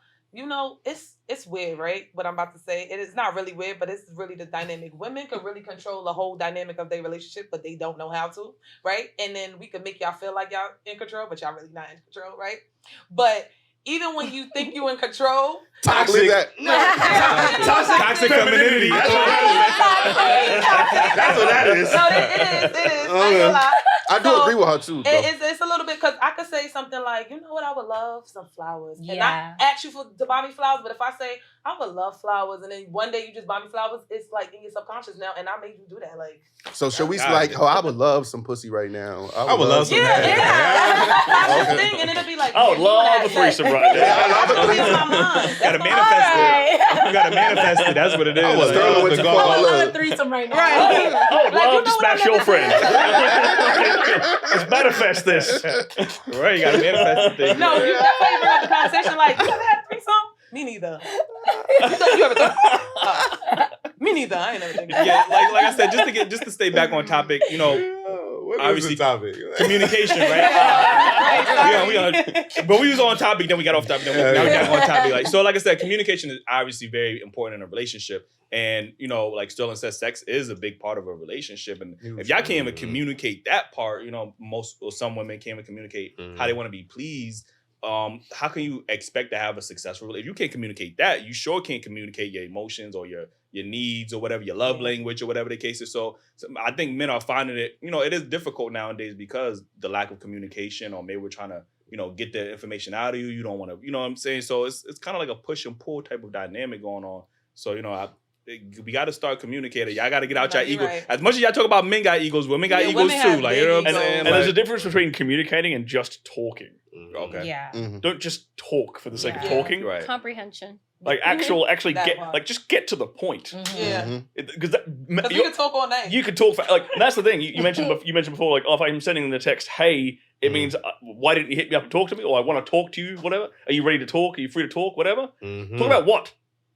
it's weird, right? What I'm about to say, it is not really weird, but it's really the dynamic. Women can really control the whole dynamic of their relationship, but they don't know how to, right? And then we can make y'all feel like y'all in control, but y'all really not in control, right? But even when you think you in control, toxic. Toxic femininity. That's what that is. No, it is. I ain't gonna lie. I do So, agree with her too. Though. It's a little bit, because I could say something like, you know what, I would love some flowers. And Yeah. I ask you to buy me flowers, but if I say I would love flowers, and then one day you just buy me flowers, it's like in your subconscious now, and I made you do that. Like, So should we God. like? Oh, I would love some pussy right now. I would love some. yeah, that's the Okay. thing, and it'll be like, I would yeah, you wanna love have a threesome sex. right there. Yeah, I love a It'll be in threesome. my mind. You gotta That's my- manifest it. Alright. You gotta manifest it. That's what it is. I would Sterling love went to too go far. I I love love a threesome right now. Right. I would Like, love you to know what smash I'm your gonna friend. do? Let's manifest this. Right, you gotta manifest the thing. No, that's why you bring up the conversation. Like, you ever had a threesome? Me neither. You ever thought? Me neither. I ain't never thinking. Yeah, like I said, just to stay back on topic, you know, What obviously- is the topic? communication, right? But we was on topic, then we got off topic, then now we got on topic. Like, so, like I said, communication is obviously very important in a relationship. And, you know, like Sterling says, sex is a big part of a relationship. And if y'all can't even communicate that part, you know, some women can't even communicate how they want to be pleased. How can you expect to have a successful relationship? If you can't communicate that, you sure can't communicate your emotions or your needs or whatever, your love language or whatever the case is. So I think men are finding it, you know, it is difficult nowadays because the lack of communication, or maybe we're trying to, you know, get the information out of you. You don't want to, you know what I'm saying? So it's kind of like a push and pull type of dynamic going on. So, you know, we got to start communicating. Y'all got to get out No, your you're ego. right. As much as y'all talk about men got egos, women got Yeah, egos women too. have Like, you know what I'm big saying? egos. And there's a difference between communicating and just talking. Okay. Yeah. Mhm. Don't just talk for the sake of Yeah. talking. Right. Comprehension. Like actually That get part. like just get to the point. Yeah. Mhm. Because Because we could talk all night. you could talk for, like, and that's the thing you mentioned. You mentioned before, like, oh, if I'm sending the text, "Hey," it means why didn't you hit me up and talk to me? Or I want to talk to you. Whatever. Are you ready to talk? Are you free to talk? Whatever. Talk about what?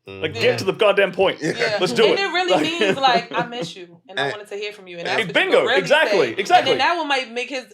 Like, Yeah. get to the goddamn point. Yeah. Let's do and it. it really means like, I miss you and I wanted to hear from you. And that's what you Bingo. could really Exactly. say. Exactly. And then that one might make his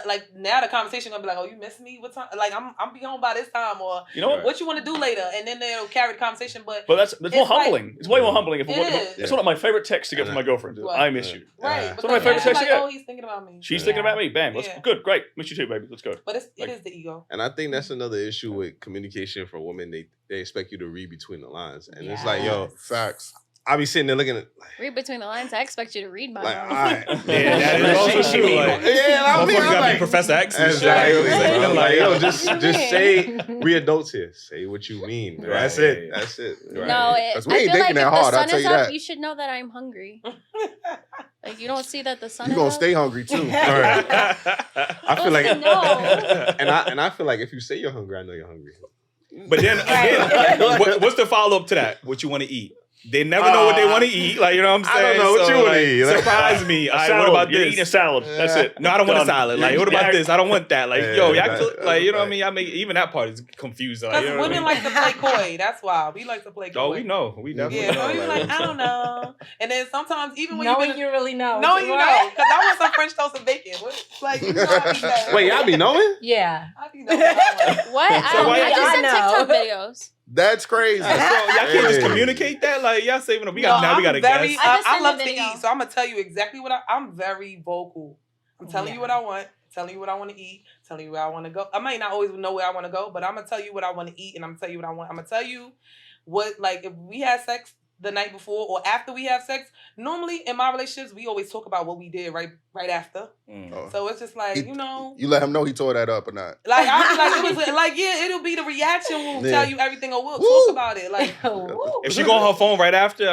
like now the conversation gonna be like, oh, you miss me? What time? Like I'm be home by this time, or You know what? what you want to do later? And then they'll carry the conversation. But But that's more It's like- humbling. It's way more humbling. It is. It's one of my favorite texts to get from my girlfriend. What? I miss you. right, It's because one of my favorite now she's texts like, to get. oh, he's thinking about me. She's thinking about me. Bam. Let's Yeah. good. Great. Miss you too, baby. Let's go. But it Like- is the ego. And I think that's another issue with communication for women. They expect you to read between the lines. And it's like, yo, Facts. I be sitting there looking at Read between the lines. I expect you to read my like, all mind. right. Yeah, that is also true. Like, Yeah, I mean, motherfuckers I'm gotta be like, Professor X. and shit. exactly. I'm like, yo, What just you say, mean? we adults here. Say what you mean. Right, That's yeah, it. yeah. That's it. Right. No, Because I we ain't feel thinking like that if hard, the I'll sun tell is you up, that. you should know that I'm hungry. Like, you don't see that the sun You is gonna up? stay hungry too. Right. I feel like, No. and I feel like if you say you're hungry, I know you're hungry. But then again, what's the follow up to that? What you want to eat? They never know what they want to eat. Like, you know what I'm I don't saying? know what you wanna eat. Surprise me. A All right, salad. what about You're this? eating a salad. That's it. No, I don't want a Done. salad. Like, what about Yeah. this? I don't want that. Like, Yeah, yo, y'all, that- like, you know what I right. mean? I mean, even that part is confusing. Like, Because you know what I women mean? like to play coy. That's why we like to play coy. Oh, we know. We definitely Yeah, know. so you like, I don't know. And then sometimes even when Knowing you've been you really know. knowing you know, because I want some French toast and bacon. What, like, you know, I be that. Wait, y'all be knowing? Yeah. I be knowing what I want. What? So why- I just sent I know. TikTok videos. That's crazy. So y'all can't just Hey. communicate that? Like, y'all saving up. We No, got now. We I'm got to very, guess. I just I sent love a to video. eat, so I'm gonna tell you exactly what I'm very vocal. I'm telling you what I want, telling you what I want to eat, telling you where I want to go. I might not always know where I want to go, but I'm gonna tell you what I want to eat, and I'm gonna tell you what I want. I'm gonna tell you what, like, if we had sex the night before or after we have sex. Normally in my relationships, we always talk about what we did right after. Oh. So it's just like, He- you know. You let him know he tore that up or not. Like I like it was like, yeah, it'll be the reaction. We'll Yeah. tell you everything, or we'll Woo. talk about it. Like, If she go on her phone right after,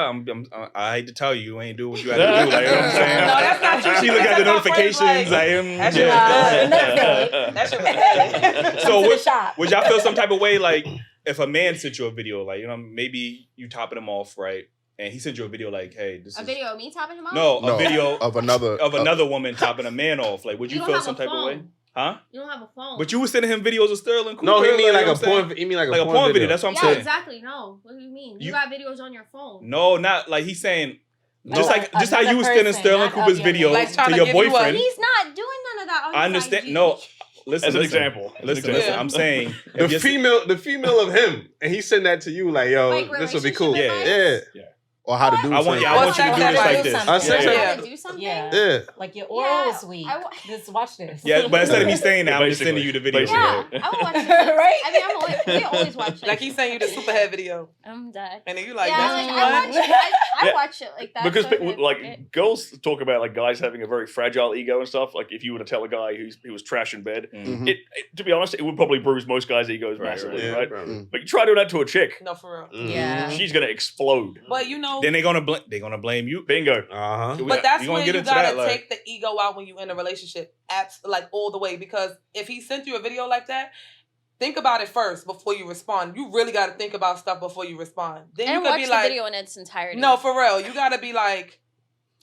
I hate to tell you, you ain't do what you had to do. Like, you know what I'm saying? no, that's not true. She look at the That's my friends, notifications. Like, that shit yeah. that shit was bad. So to what- the shop. Would y'all feel some type of way, like, if a man sent you a video, like, you know, maybe you topping him off, right? And he sent you a video like, hey, this A is... video of me topping him off? No, No, a video of another of another woman topping a man off. Like, would you don't feel have some a type of way? phone. Huh? You don't have a phone. But you were sending him videos of Sterling Cooper. No, he mean like you a porn. He mean like a porn video. That's what I'm yeah, saying. exactly. No. What do you mean? You got videos on your phone. No, not like he's saying. No, Just how you was sending Sterling Cooper's video like to your boyfriend. He's not doing none of that on I understand. IG. No. Listen, As an example. Listen. Yeah. I'm saying The female of him, and he sent that to you like, yo, Like this would be cool. relationship Yeah. Or how to do I want you to do this like this. I said You Yeah. wanna do something? Yeah. Like your oral is weak. Just watch this. Yeah, but instead of me saying that, I'm just Basically. sending you the video. Yeah, I will watch it. Right? I mean, we always watch it. Like he sent you the superhead video, I'm dead. and then you like, Yeah, that's like, what I you watch want? it. I Yeah. watch it like that. Because so good. like girls talk about like guys having a very fragile ego and stuff. Like if you were to tell a guy who was trash in bed, Mhm. it to be honest, it would probably bruise most guys' egos Right, massively, Yeah, right? bro. But you try doing that to a chick, No, for real. Yeah. she's gonna explode. But you know, Then they're gonna blame you. Bingo. Uh-huh. but that's We gonna when get you into gotta that, like- take the ego out when you in a relationship, like all the way. Because if he sent you a video like that, think about it first before you respond. You really gotta think about stuff before you respond. Then and you could watch be the like, video in its entirety. no, for real. You gotta be like,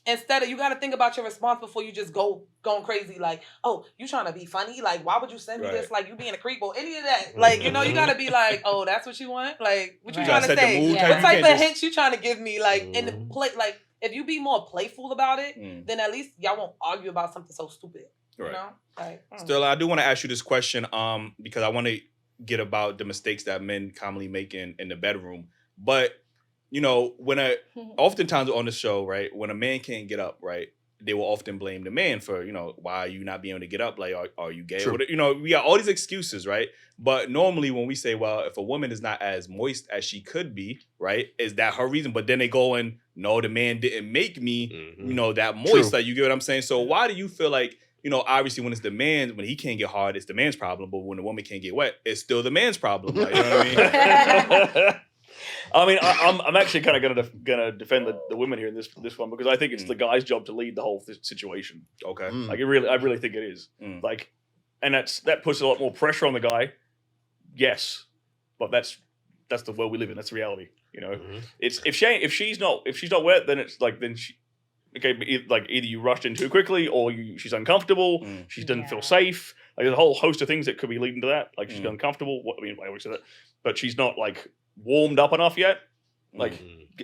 instead of, you gotta think about your response before you just going crazy. Like, oh, you trying to be funny? Like, why would you send me this? Like, you being a creep or any of that? Like, you know, you gotta be like, oh, that's what you want? Like, what you Right. trying Gotta to set the say? mood, Yeah. What you type can't of just- hints you trying to give me? Like, in the play, like, if you be more playful about it, then at least y'all won't argue about something so stupid. Right. You know? Like, Still, I do want to ask you this question, because I want to get about the mistakes that men commonly make in the bedroom. But you know, oftentimes on the show, right, when a man can't get up, right, they will often blame the man for, you know, why are you not being able to get up? Like, are you gay? True. You know, we got all these excuses, right? But normally when we say, well, if a woman is not as moist as she could be, right, is that her reason? But then they go and, no, the man didn't make me, you know, that moist. True. Like, you get what I'm saying? So why do you feel like, you know, obviously when it's the man, when he can't get hard, it's the man's problem. But when the woman can't get wet, it's still the man's problem. Like, you know what I mean? I mean, I'm actually kind of gonna defend the women here in this one because I think it's the guy's job to lead the whole situation. Okay. Like I really think it is. Like, and that puts a lot more pressure on the guy. Yes, but that's the world we live in. That's the reality. You know, it's if she's not wet, then it's like like either you rushed in too quickly or she's uncomfortable. She doesn't feel safe. Like there's a whole host of things that could be leading to that. Like she's uncomfortable. I mean, I always say that, but she's not like warmed up enough yet. Like,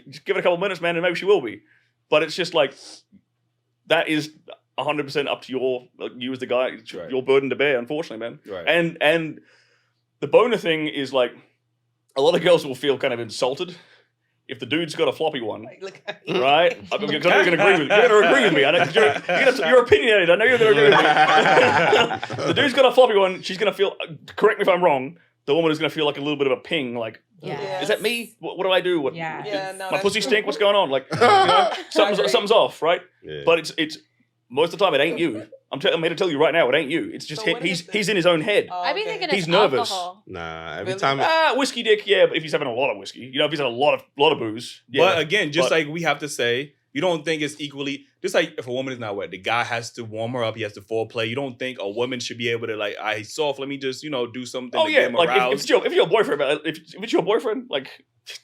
just give it a couple minutes, man, and maybe she will be. But it's just like that is 100% up to you as the guy, your burden to bear. Unfortunately, man. Right. And the boner thing is like a lot of girls will feel kind of insulted if the dude's got a floppy one, look at right? I'm going to agree with you. You're going to agree with me. I know, 'cause you're opinionated. I know you're going to agree with me. The dude's got a floppy one. She's going to feel. Correct me if I'm wrong. The woman is going to feel like a little bit of a ping, like, Yeah. is that me? What do I do? What, Yeah. Yeah, no, my that's pussy true. stink? What's going on? Like, you know, something's off, right? Yeah. But it's most of the time it ain't you. I'm here to tell you right now, it ain't you. It's just So what is he's it? in his own head. Oh, I be okay. thinking He's it's nervous. alcohol. Nah, every Really? time. Whiskey dick, yeah, but if he's having a lot of whiskey, you know, if he's had a lot of booze, yeah. But again, just But- like we have to say, you don't think it's equally, just like if a woman is not wet, the guy has to warm her up, he has to foreplay. You don't think a woman should be able to like, he's soft, let me just, you know, do something Oh to yeah, get him like aroused. if it's your boyfriend, if it's your boyfriend, like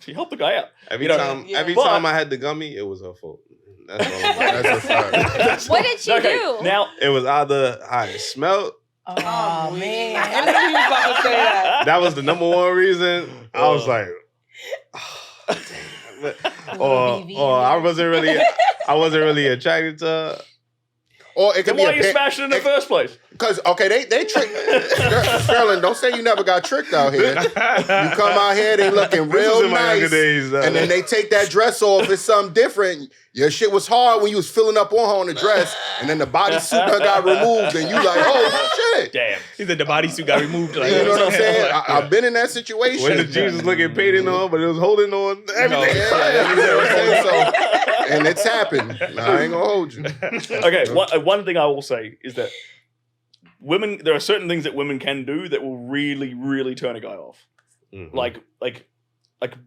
you help the guy out. Every You know, time, yeah. every But- time I had the gummy, it was her fault. That's all. That's a fact. What did she Okay, do? now It was either how it smelled. Oh, I man. knew you was about to say that. That was the number one reason. I was like, or I wasn't really attracted to her. Or it then could be why a are you smashing in the first place? Because they trick Sterling. Don't say you never got tricked out here. You come out here, they looking This real was in my nice, younger days, though. and then they take that dress off. It's something different. Your shit was hard when you was filling up on her on the dress, and then the bodysuit done got removed, and you like, oh shit. Damn. He said the bodysuit got removed. Like, You know what I'm saying? Like, I've been in that situation. When the jeans was looking painted on, but it was holding on everything. Yeah, you know what I'm saying? So, and it's happened. I ain't gonna hold you. Okay, one thing I will say is that women, there are certain things that women can do that will really, really turn a guy off. Mhm. Like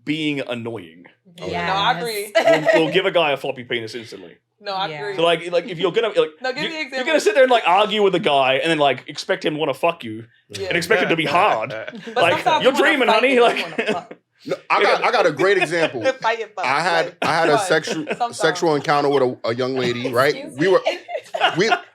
being annoying. Yeah. No, I agree. Will give a guy a floppy penis instantly. No, I Yeah. agree. So like if you're gonna like, No, give me an you're example. gonna sit there and like argue with a guy and then like expect him to want to fuck you Yeah. and expect it to be hard. But Like sometimes you're you wanna dreaming, fight honey. and you Like wanna fuck. No, I got a great example. Fight and fuck. I had a But sexual sometimes. encounter with a young lady, right? Excuse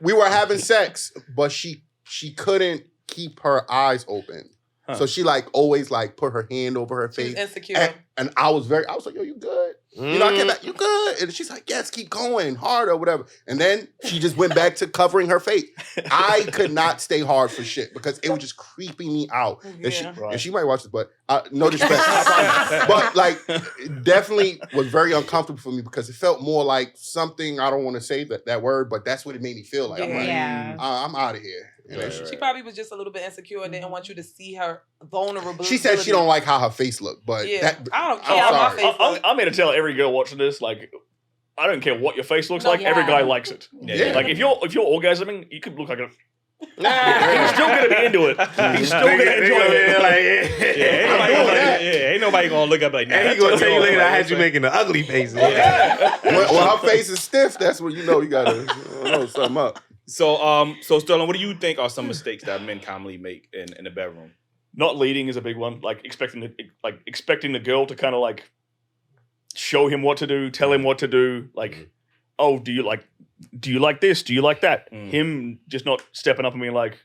We were having sex, but she she couldn't keep her eyes open. Huh. So she like always like put her hand over her face. She's insecure. And I was like, yo, you good? You know, I came back, you good? And she's like, yes, keep going, hard or whatever. And then she just went back to covering her face. I could not stay hard for shit because it was just creeping me out. And she might watch this, but no disrespect. But like, it definitely was very uncomfortable for me because it felt more like something, I don't want to say that word, but that's what it made me feel like. I'm like, I'm out of here. She probably was just a little bit insecure and didn't want you to see her vulnerable. She said she don't like how her face looked, but I don't care how my face looks. I'm here to tell every girl watching this, like, I don't care what your face looks like. Every guy likes it. Like if you're orgasming, you could look like a. He's still gonna be into it. He's still gonna enjoy it. Ain't nobody gonna look up like that. And he gonna tell you later I had you making the ugly faces. When her face is stiff, that's when you know you gotta know something up. So Sterling, what do you think are some mistakes that men commonly make in the bedroom? Not leading is a big one. Like expecting the girl to kind of like show him what to do, tell him what to do. Like, oh, do you like this? Do you like that? Him just not stepping up and being like,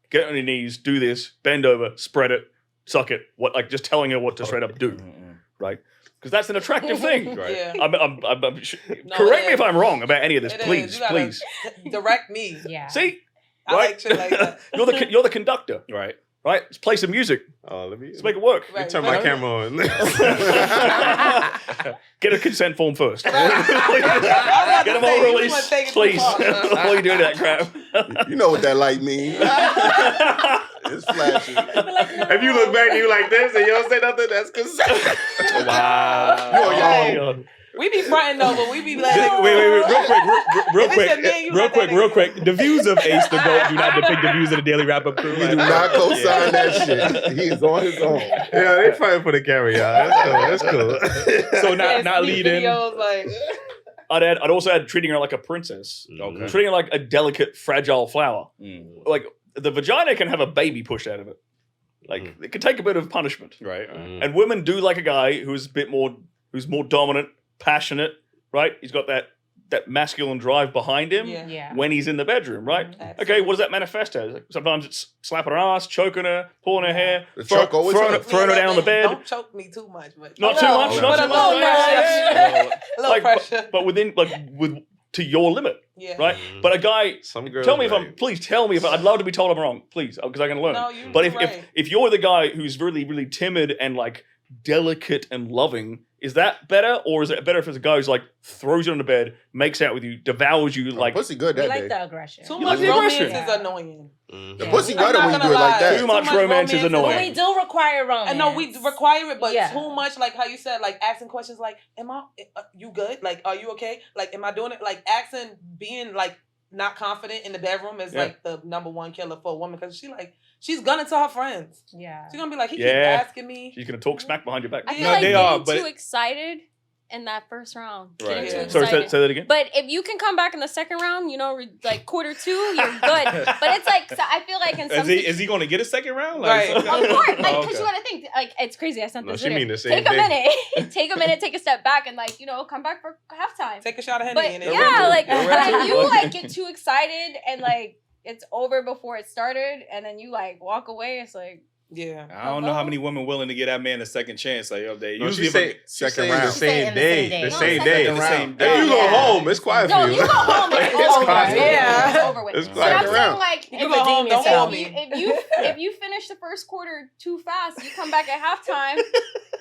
get on your knees, do this, bend over, spread it, suck it. What, like just telling her what to straight up do, right? Because that's an attractive thing. Right. Yeah. Correct me if I'm wrong about any of this, please. Direct me. Yeah. See, I like shit like that. you're the conductor, right? Right. Let's play some music. Let's make it work. Right. Turn my camera on. Get a consent form first. Get them all released, please. Before you do that crap. You know what that light means. It's flashing. If you look back and you like this and you don't say nothing, that's consent. Wow. We be fronting though, but we be like, wait, real quick. The views of Ace the GOAT do not depict the views of the Daily Wrap-Up crew. We do not co-sign that shit. He is on his own. Yeah, they fighting for the camera, y'all. That's cool. So not leading. I'd also add treating her like a princess. Okay. Treating her like a delicate, fragile flower. Like the vagina can have a baby pushed out of it. Like it can take a bit of punishment. Right. And women do like a guy who's who's more dominant, passionate, right? He's got that masculine drive behind him when he's in the bedroom, right? Okay, what does that manifest as? Like, sometimes it's slapping her ass, choking her, pulling her hair, throwing her down on the bed. Don't choke me too much, but not too much. A little pressure. But within to your limit, right? But a guy, please tell me if I'd love to be told I'm wrong, please, because I can learn. No, but if you're the guy who's really, really timid and like delicate and loving, is that better, or is it better if it's a guy who's like throws you on the bed, makes out with you, devours you like pussy good that day? Like the aggression. Too much romance is annoying. The pussy better when you do it like that. Too much romance is annoying. We do require romance. And no, we require it, but too much, like how you said, like asking questions like, you good? Like, are you okay? Like, am I doing it? Like asking, being like not confident in the bedroom is like the number one killer for a woman, because she's gonna tell her friends. Yeah. She's gonna be like, he keeps asking me. She's gonna talk smack behind your back. I feel like getting too excited in that first round. Right. Getting too excited. Say that again. But if you can come back in the second round, like quarter two, you're good. But it's like, so I feel like in some is he gonna get a second round? Right. Of course. Like, because you gotta think, like, it's crazy. I sent this video. Take a minute, take a step back and come back for halftime. Take a shot of Henny. But if you get too excited and it's over before it started, and then you walk away, it's like. Yeah, I don't know how many women willing to give that man a second chance. Like, they usually second round, the same day. The same day. If you go home, it's quiet for you. No, you go home. It's over. Yeah, it's over with. It's quiet around. You go home. Don't hold me. If you finish the first quarter too fast, you come back at halftime.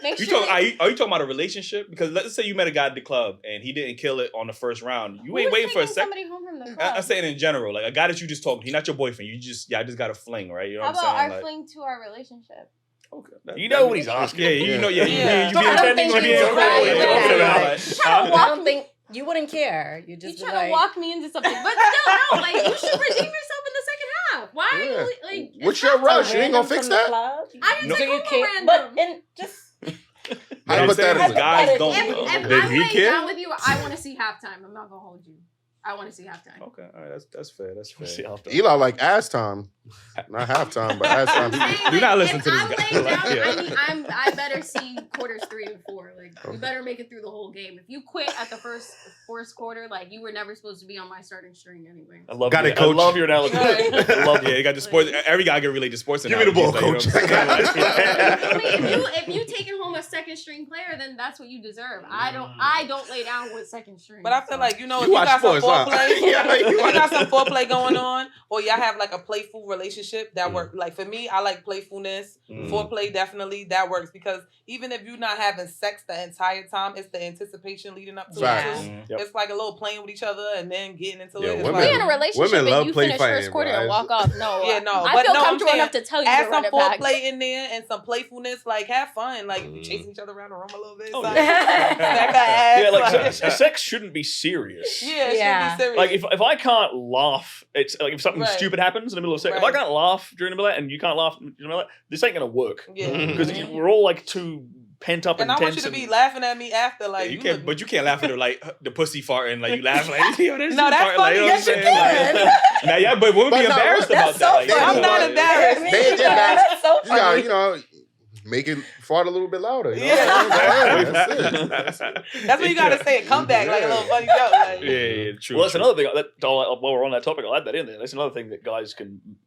Make sure. Are you talking about a relationship? Because let's say you met a guy at the club and he didn't kill it on the first round. You ain't waiting for a second. Somebody home from the club. I'm saying in general, like a guy that you just talked to, he's not your boyfriend. I just got a fling, right? You know how what I'm saying? about our fling to our relationship? Okay. You know what he's asking. You know, you be intending to be I don't think you wouldn't care. You just trying to walk me into something, but still, no. Like, you should redeem yourself in the second half. Why are you like? What's your rush? You ain't gonna fix that. I didn't say you random. But just. Hypothetically, guys don't. If I'm laying down with you, I want to see halftime. I'm not gonna hold you. I want to see halftime. Okay, all right, that's fair. That's fair. Eli like ass time. Not halftime, but halftime. Do not listen to this I'm guy. laying down, Yeah. I better see quarters 3 and 4. Like, you better make it through the whole game. If you quit at the first quarter, like, you were never supposed to be on my starting string anyway. I love Got it, it, coach. I love your analogy. I love Yeah, you got the sports. Every guy can relate to sports. Give me the ball, analogies, coach. like, you know what I'm saying? I mean, if you taking home a second string player, then that's what you deserve. I don't lay down with second string. But I feel like, if You you watch got some sports, huh? foreplay, Yeah, you got some foreplay going on, or y'all have like a playful relationship that work. Like for me, I like playfulness. Foreplay definitely that works, because even if you're not having sex the entire time, it's the anticipation leading up to Facts. it too. Yep. It's like a little playing with each other and then getting into Yeah, it. It's women- we like, in a relationship women love and you play finish fighting, first quarter bro. and walk off. No, Yeah, no, I but feel no, I'm comfortable saying, enough to tell you add to run some it back. foreplay in there and some playfulness. Like have fun. Like you chasing each other around the room a little bit. Oh, like, yeah. smack her ass, Yeah, like like- sex shouldn't be serious. Yeah, it Yeah. should be serious. Like if I can't laugh, it's like if something Right. stupid happens in the middle of sex. If I Right. can't laugh during the middle of that and you can't laugh in the middle of that, this ain't gonna work. yeah. Because we're all like too pent up And and I want tense. you to be laughing at me after, like you can't, look- but you can't laugh at her like the pussy farting, like you laugh like, yo, this No, shit that's farting, funny. like, you know Yes, what you I'm saying? can. Like, now, yeah, but we'll But be no, embarrassed that's about so that. Like, funny. I'm not embarrassed. That's so You gotta, funny. you know, make it fart a little bit louder. You know? Yeah. That's it. That's what you gotta say. Come back like a little funny joke. Like, yeah, true. Well, that's true. another thing. While we're on that topic, I'll add that in there. That's another thing that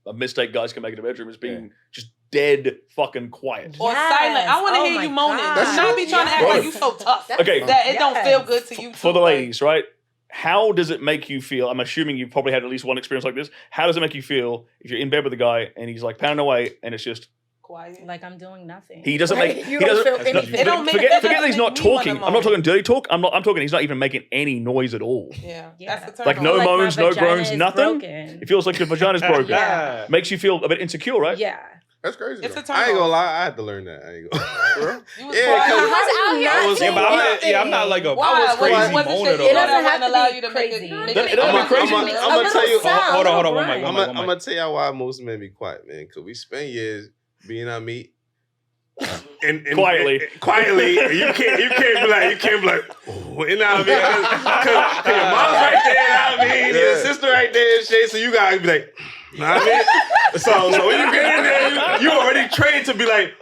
a mistake guys can make in the bedroom is being just dead fucking quiet. Or Yes. silent. I want to Oh hear my you moaning. God. That's Not true. be trying to act Yes. like you so tough. Okay. That it don't Yes. feel good to you too. For the like- ladies, right? How does it make you feel? I'm assuming you've probably had at least one experience like this. How does it make you feel if you're in bed with a guy and he's like pounding away and it's just Quiet. Like I'm doing nothing. he doesn't Like, make you he don't doesn't feel anything. It don't make- forget it that doesn't he's not make me wanna talking. I'm moan. not talking dirty talk. I'm talking he's not even making any noise at all. Yeah, Yeah. that's the turn Like on. no Like my moans, no vagina groans, is nothing. broken. It feels like your vagina's broken. Yeah. Makes you feel a bit insecure, right? Yeah. That's crazy. It's though. a turn I ain't on. gonna lie, I had to learn that. I ain't gonna. You was Yeah, quiet. cause- How do you not Yeah, but I'm not like a. Why? I was What- crazy what's the moaner shit? though. It doesn't That have to allow be you to crazy. make That- it it don't have to be crazy. I'm I'ma tell you- Hold on, one mic, I'm one mic. gonna tell y'all why most men be quiet, man. Cause we spend years being on meat. And Quietly. Quietly. You can't be like, oh, you know what I mean? Cause your mom's right there, you know what I mean? Your sister right there and shit, so you gotta be like, you know what I mean? So when you get in there, you already trained to be like,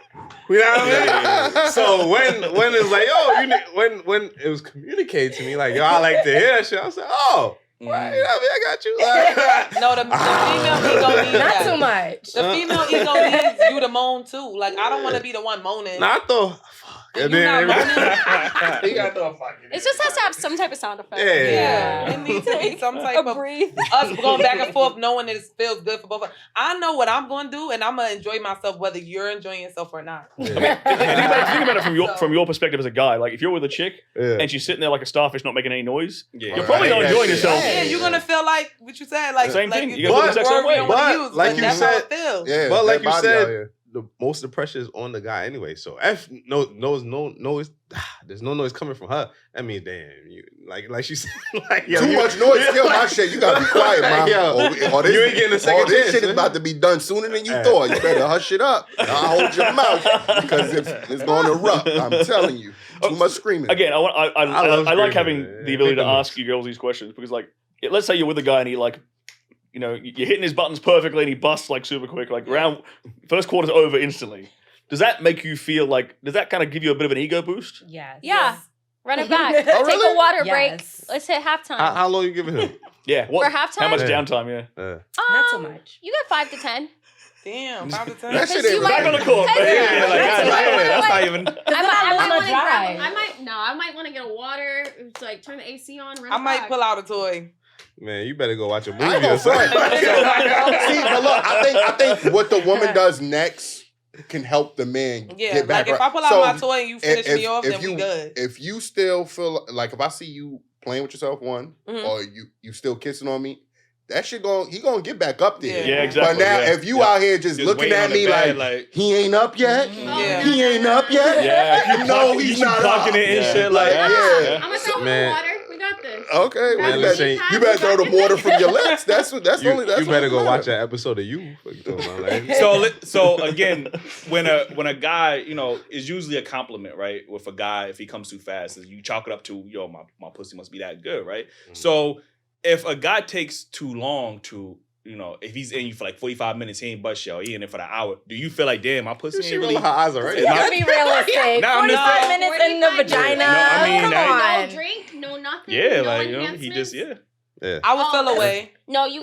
you know what I mean? So when it's like, yo, when it was communicated to me, like, yo, I like to hear that shit, I was like, oh, right, you know what I mean? I got you. Like, No, the female ego needs Not that. too much. The female ego needs you to moan too. Like I don't want to be the one moaning. nah, I thought, And and you then not you got the fucking. It just has to have some type of sound effect. Yeah, it needs to be some type of breathe. us going back and forth, knowing that it feels good for both of us. I know what I'm going to do, and I'm going to enjoy myself whether you're enjoying yourself or not. Think about it from your perspective as a guy. Like if you're with a chick Yeah. and she's sitting there like a starfish, not making any noise, Yeah. you're probably not Right. enjoying Yeah. yourself. Yeah, you're going to feel like what you said, like Same like thing. you You gotta feel the exact same way. don't wanna But use, like but you that's said- how it feels. Yeah, But like that you body out said, here. most of the pressure is on the guy anyway. So if no noise, there's no noise coming from her. That means damn, you like she said, like yo, Too you- much noise kill my shit. You gotta be quiet, man. Yo, Or this, you ain't getting a second or this chance, shit is man. about to be done sooner than you thought. You better hush it up. I'll hold your mouth because it's going to erupt. I'm telling you. Too much screaming. Again, I love like screaming, having man. the ability to Make them ask you girls these questions because, like, let's say you're with a guy and he like, you know, you're hitting his buttons perfectly and he busts like super quick, like round first quarter's over instantly. Does that make you feel like? Does that kind of give you a bit of an ego boost? Yes. Yeah. Run it back. Take really? a water break. Yes. Let's hit halftime. How long you giving him? Yeah. What? For halftime? How much Yeah. downtime? Yeah. Not too much. You got 5 to 10. Damn, 5 to 10. That shit Because ain't you right. Back on the court. Because- baby. Yeah, like, That's God what I damn, wanna that's like. not even. I wanna drive. might want to get a water. It's like turn the AC on. Run I it might back. pull out a toy. Man, you better go watch a I movie ain't or gonna something. front. See, but look, I think what the woman does next can help the man Yeah, get back. like if right. I pull out So, my toy and you finish me off, then we good. If you still feel like if I see you playing with yourself, Mhm. or you still kissing on me, that shit he gonna get back up there. Yeah, exactly. But now yeah. if you out here just looking waiting at on the me bed, like he ain't up yet, Yeah. he ain't up yet, Yeah. you know he's not up. Plugging it and Yeah. shit like. Yeah. I'm gonna throw him Man. in the water. We got this. Okay, well, Man, you, listen, better, you better throw the water from your lips. That's You only. That's better go what watch matters. that episode of You. Fuck you talking about, like. So again, when a guy, you know, is usually a compliment, right? With a guy, if he comes too fast, is you chalk it up to, yo, my pussy must be that good, right? Mm-hmm. So if a guy takes too long to you know, if he's in you for like 45 minutes, he ain't bust y'all, he in it for the hour. Do you feel like, damn, my pussy She ain't roll really? her eyes already. You gotta be realistic. No, I'm 45 just- minutes in the 45 vagina. No, I mean, Come that- on. No drink, no nothing. Yeah, no like, you know, he just, enhancements? I would feel Oh, away. No, you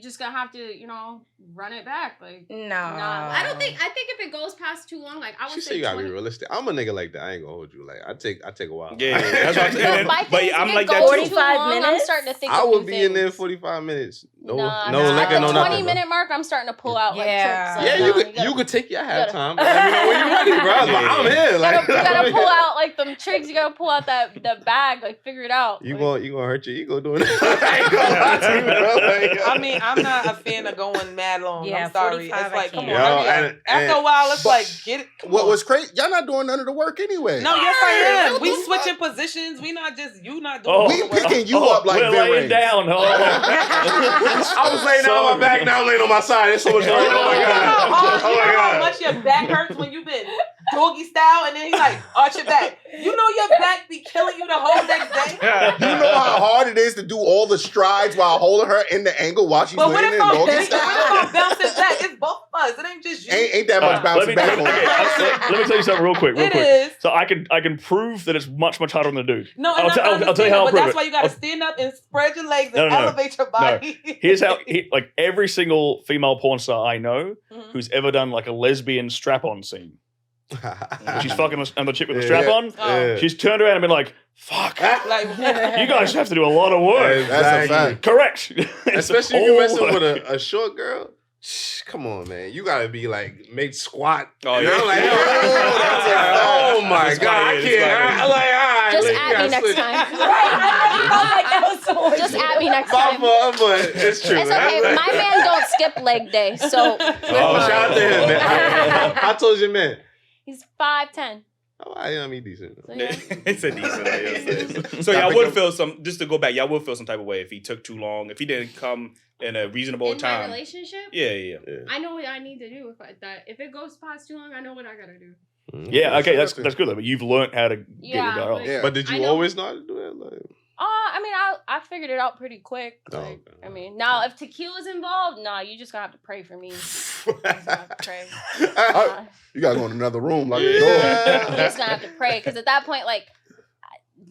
just gonna have to, you know, run it back. Like, No. nah. I think if it goes past too long, like I would She say said you gotta 20. be realistic. I'm a nigga like that. I ain't gonna hold you. Like I take a while. Yeah, that's what I'm saying. My thing But is, I'm if like it that goes too. too 45 long, I'm minutes? starting to think I of would new be in there things. 45 minutes. No Nah, liquor, at no the nothing. 20-minute mark, I'm starting to pull out like Yeah. tricks. Like, Yeah, nah, you could gotta- take your gotta- halftime. But let me know when you're ready, bro. Yeah. I'm here. Like you gotta pull out like them tricks. You gotta pull out the bag, like figure it out. You Like, gonna hurt your ego doing it. I ain't gonna lie to you, bro. Like, I mean, I'm not a fan of going mad long. Yeah, I'm sorry. 45 It's like, I come on. can't. hurry Yo, up. and- After a while, it's but like, get it. Come What on. was crazy? Y'all not doing none of the work anyway. No, yes, I am. What We the switching fuck? positions. We not just, you not doing Oh, We all the work. picking you up like we're Vin laying Rings. down. I was laying down on my back, now I'm laying on my side. It's so much You fun. know, Oh my you know god. how hard, Oh you my know how god. much your back hurts when you've been doggy style and then he's like, arch your back. You know your back be killing you the whole next day. You know how hard it is to do all the strides while holding her in the angle while she's But what laying if in I'm doggy style? bouncing back? It's both of us. It ain't just you. Ain't that much bouncing back on let me tell you something real quick. It is. So I can prove that it's much harder on the dude. No, I'll tell you how I'll but prove that's it. why you got to I'll- stand up and spread your legs No, and no, no. elevate your body. Here's how, like every single female porn star I know Mhm. who's ever done like a lesbian strap-on scene. When she's fucking the chick with the Yeah. strap-on. Oh. She's turned around and been like, "Fuck, Like, you guys have to do a lot of work." That's a fact. Correct. Especially if All you're messing work. with a short girl. Come on, man. You gotta be like made squat. Oh, You know, yeah. like, Yeah, that's a fact. oh my That's god, I funny, can't. that's I, like, all right, Just like, you at me gotta next switch. time. That was so much. Just at me next My time. fault, but it's true. It's man. okay. Like- My man don't skip leg day, so we're Oh, fine. shout out to him, man. How told's your man? He's 5'10". Oh, I mean decent. So, yeah. It's a decent. Like, so y'all would feel some. Just to go back, y'all would feel some type of way if he took too long. If he didn't come in a reasonable In my time. relationship, Yeah. I know what I need to do. If it goes past too long, I know what I gotta do. Yeah, okay, that's good though. But you've learned how to get Yeah, your guy off. like- Yeah. But did I you know. always know how to do that? Like, I mean, I figured it out pretty quick. Oh, Like, okay. I mean, now if tequila's involved, nah, you just gonna have to pray for me. You just gonna have to pray. You gotta go in another room like a You dog. just gonna have to pray because at that point, like,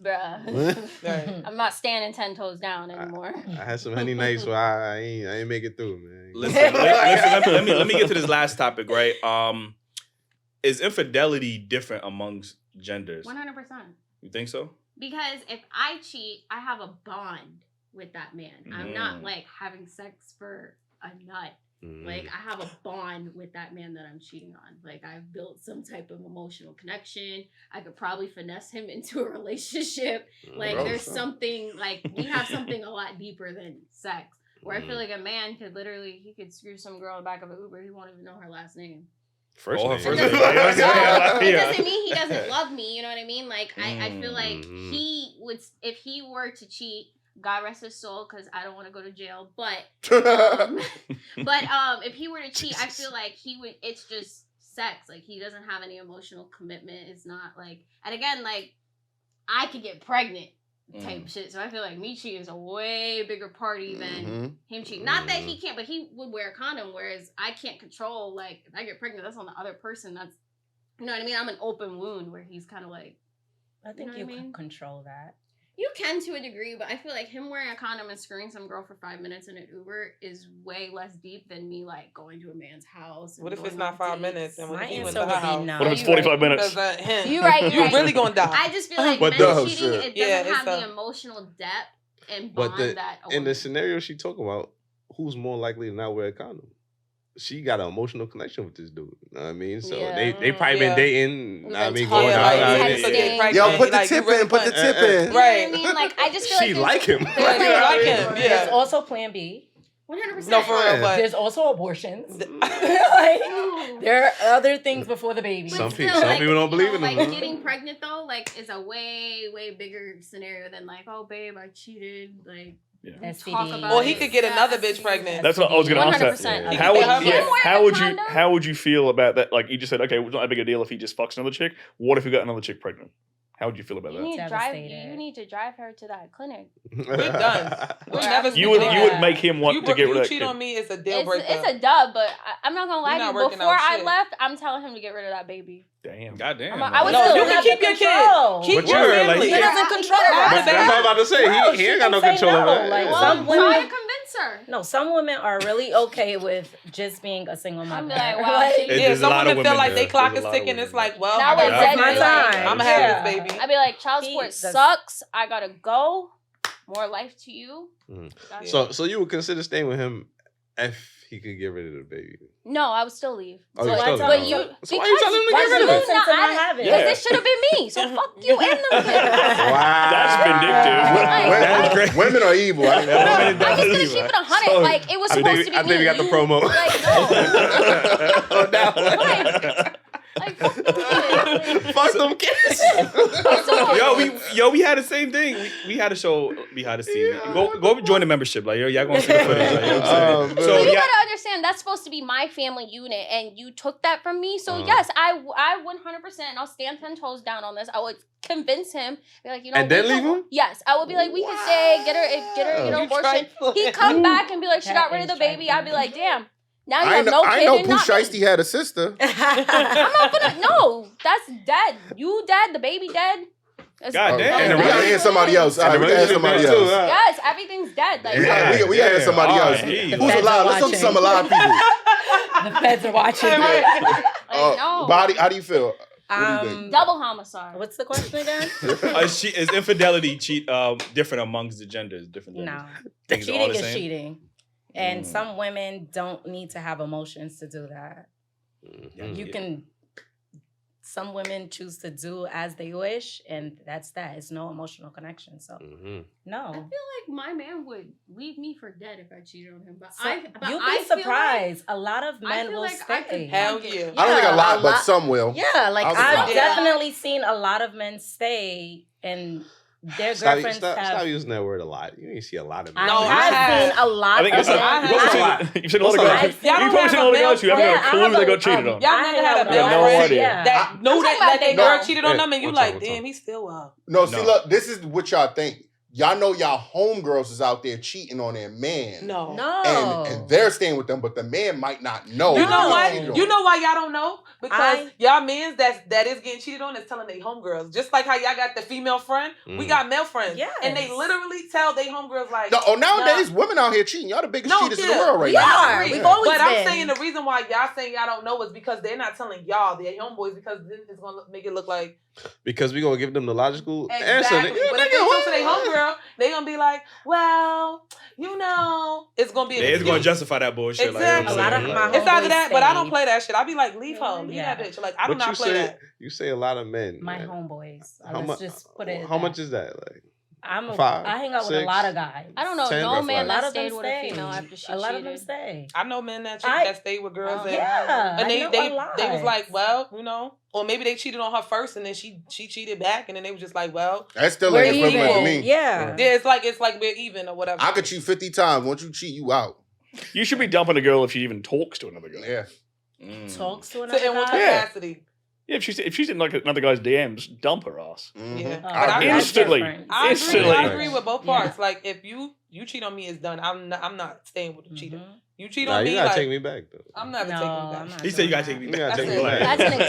bruh, Right. I'm not standing 10 toes down anymore. I had some honey nights where I ain't make it through, man. Listen, let me get to this last topic, right? Is infidelity different amongst genders? 100%. You think so? Because if I cheat, I have a bond with that man. I'm not like having sex for a nut. Like I have a bond with that man that I'm cheating on. Like I've built some type of emotional connection. I could probably finesse him into a relationship. Like Bro, there's sure. something like we have something a lot deeper than sex. Where I feel like a man could literally he could screw some girl in the back of an Uber. He won't even know her last name. First Oh, name. first It name. doesn't, Yeah. it doesn't mean he doesn't love me. You know what I mean? Like I feel like Mm. he would if he were to cheat. God rest his soul, because I don't want to go to jail. But if he were to cheat, I feel like he would. It's just sex. Like he doesn't have any emotional commitment. It's not like, and again, like I could get pregnant type shit. So I feel like me cheating is a way bigger party than him cheating. Not that he can't, but he would wear a condom. Whereas I can't control. Like if I get pregnant, that's on the other person. That's you know what I mean. I'm an open wound where he's kind of like. I think You know you what I can mean? control that. You can to a degree, but I feel like him wearing a condom and screwing some girl for 5 minutes in an Uber is way less deep than me like going to a man's house. And What if going it's not on 5 dates. minutes? And what My if he went answer to would her be house? no. What if it's You're right. 45 minutes? Because, him. You right. You really gonna die. I just feel like But men no, cheating, shit. it doesn't Yeah, it's have the a- emotional depth and But bond that. in the woman- scenario she talking about, who's more likely to not wear a condom? She got an emotional connection with this dude. You know what I mean? So Yeah. they probably Yeah. been dating. We've Know what I been mean, talking going about out. it. out, He's out, had out. sex. Pregnant, Yo, put the like, you tip really in. Put the put- tip uh, in. You know what I Right. mean? Like I just feel She like him. Right, you like him. There's Yeah. also Plan B. 100%. No, for real, but There's also abortions. Like, there are other things before the baby. But Some still, people- some people don't you believe know, in them, Like huh? getting pregnant though, like is a way bigger scenario than like, oh babe, I cheated. Like STD. talk about or he it. could get Yeah, another bitch STD. pregnant. That's what I was going to ask. 100%. That. Yeah. How would Yeah. Him wearing how a would you condom? how would you feel about that? Like you just said, okay, it's not a big a deal if he just fucks another chick. What if you got another chick pregnant? How would you feel about You that? need Devastated. you need to drive her to that clinic. We're done. We're never You would make him want to get rid of You cheat on me, it's a deal breaker. It's a dub, but I'm not gonna lie You're to not you. working Before out I shit. left, I'm telling him to get rid of that baby. Damn. Goddamn. I would No, still you have can keep your control. kid. Keep But your you're, like, family. He doesn't control That's that. That's what I'm about to say. No, He she ain't got no can say control no. over that. Like, Yeah. some Well, try to women, convince her. no, some women are really okay with just being a single mother. I'm like, wow, she- There's Yeah, a some lot of women feel women like they there. clock There's is a lot of ticking. It's women like, well, And I I was got dead my like- time. I'm gonna have Yeah. this baby. I'd be like, child support He does- sucks. I gotta go. More life to you. Mm. That's- So you would consider staying with him if he could get rid of the baby? No, I would still leave. Oh, So you why still tell But don't? him? you, So why you telling him to Why get rid of you it? listen to not have it? Because Yeah. it should have been me. So fuck you and the Wow. That's vindictive. That's great. Women are evil. I didn't know I'm that. just gonna keep it 100. Like it was supposed to be I think we got the me. promo. Like no. On that one. Like fuck them kids. Fuck them kids. We had the same thing. We had a show behind the scenes. Go join the membership. Like, y'all gonna see the footage. Like, you know what I'm saying? Oh, So You yeah, gotta understand that's supposed to be my family unit, and you took that from me. So yes, I would 100%. I'll stand 10 toes down on this. I would convince him, be like, you know, And then we leave can- him? Yes, I would be like, we could stay, get her, you know, abortion. He'd come back and be like, she That got rid of is the baby. I'd be like, damn. Now you I have know, no kid I know and Pooh not me. Shiesty had a sister. I'm not gonna. No, that's dead. You dead. The baby dead. That's- God damn. And And we the gotta hear somebody else. All right, we gotta hear somebody too, else. huh? Yes, everything's dead. Like Yeah, we gotta hear somebody Yeah, else. all right. Who's alive? Let's talk to some alive people. The feds are watching. like, no. But how do you feel? What do you think? Double homicide. What's the question again? is infidelity different amongst the genders? Different genders? No. Things are all Cheating the is same? cheating. And some women don't need to have emotions to do that. You can, some women choose to do as they wish, and that's that. It's no emotional connection. So, I no. feel like my man would leave me for dead if I cheated on him. But So, you'll I be feel surprised. A lot of I men feel will like I could stay. Hell hug it. yeah. I don't think a lot, a but lot- some will. Yeah, like I'll give I've it definitely seen a lot of men stay and their girlfriends have. Stop using that word a lot. You ain't see a lot of men. I No, I have have. seen a lot I think of it's men. you've seen a lot of guys. I've You've seen- probably seen a lot of guys who haven't got a clue they got cheated on. Y'all never had a I male have no friend idea. that knew I'm that talking their about girl they cheated know. on them, and you What's like, up? damn, he still up. No, see, No. look, this is what y'all think. Y'all know y'all homegirls is out there cheating on their man. No. No. And they're staying with them, but the man might not know. You know he why? cheated on You know why y'all don't know? Because I- y'all men's that is getting cheated on is telling they homegirls. Just like how y'all got the female friend, we got male friends. Yes. And they literally tell they homegirls like, No, nowadays, women out here cheating. Y'all the biggest cheaters in the world right we now. are. agree. We've always But been. I'm saying the reason why y'all saying y'all don't know is because they're not telling y'all, their homeboys, because then it's gonna make it look like Because we gonna give them the logical exactly. answer. But if they talk to their homegirl, they gonna be like, well, you know, it's gonna be. an It's gonna excuse. justify that bullshit. Exactly. Like, you know A what lot I'm of saying? my It's either homeboys that, but I don't stayed. play that shit. I be like, leave her, leave Yeah. that bitch. Like I do But not play that. you say a lot of men. My man. homeboys. How Let's much? just put it. How much is that? Like I Five, hang out with a 6, lot of guys. I don't know 10 no rough man A lot that of them stayed with a stay. female after she A lot of them cheated. stay. I know men that I- that stayed with girls and Yeah, and I know a they lot. was like, well, you know, or maybe they cheated on her first and then she cheated back and then they was just like, well, That's still We're like equivalent to even. me. Yeah. yeah, it's like we're even or whatever. I could cheat 50 times. Once you cheat, you out. You should be dumping a girl if she even talks to another girl. Yeah. Talks to So another in what guy. Yeah. capacity? Yeah, if she's in like another guy's DMs, dump her ass. Mhm. Yeah. Oh, But I- that's Instantly. different. Instantly. I agree with both Yeah. parts. Like if you cheat on me, it's done. I'm not staying with the cheater. Mhm. You cheat Nah, on you me, gotta like take me back though. I'm never No, taking I'm you back. not He said you gotta doing take me You back. gotta That's take it. me back. That's an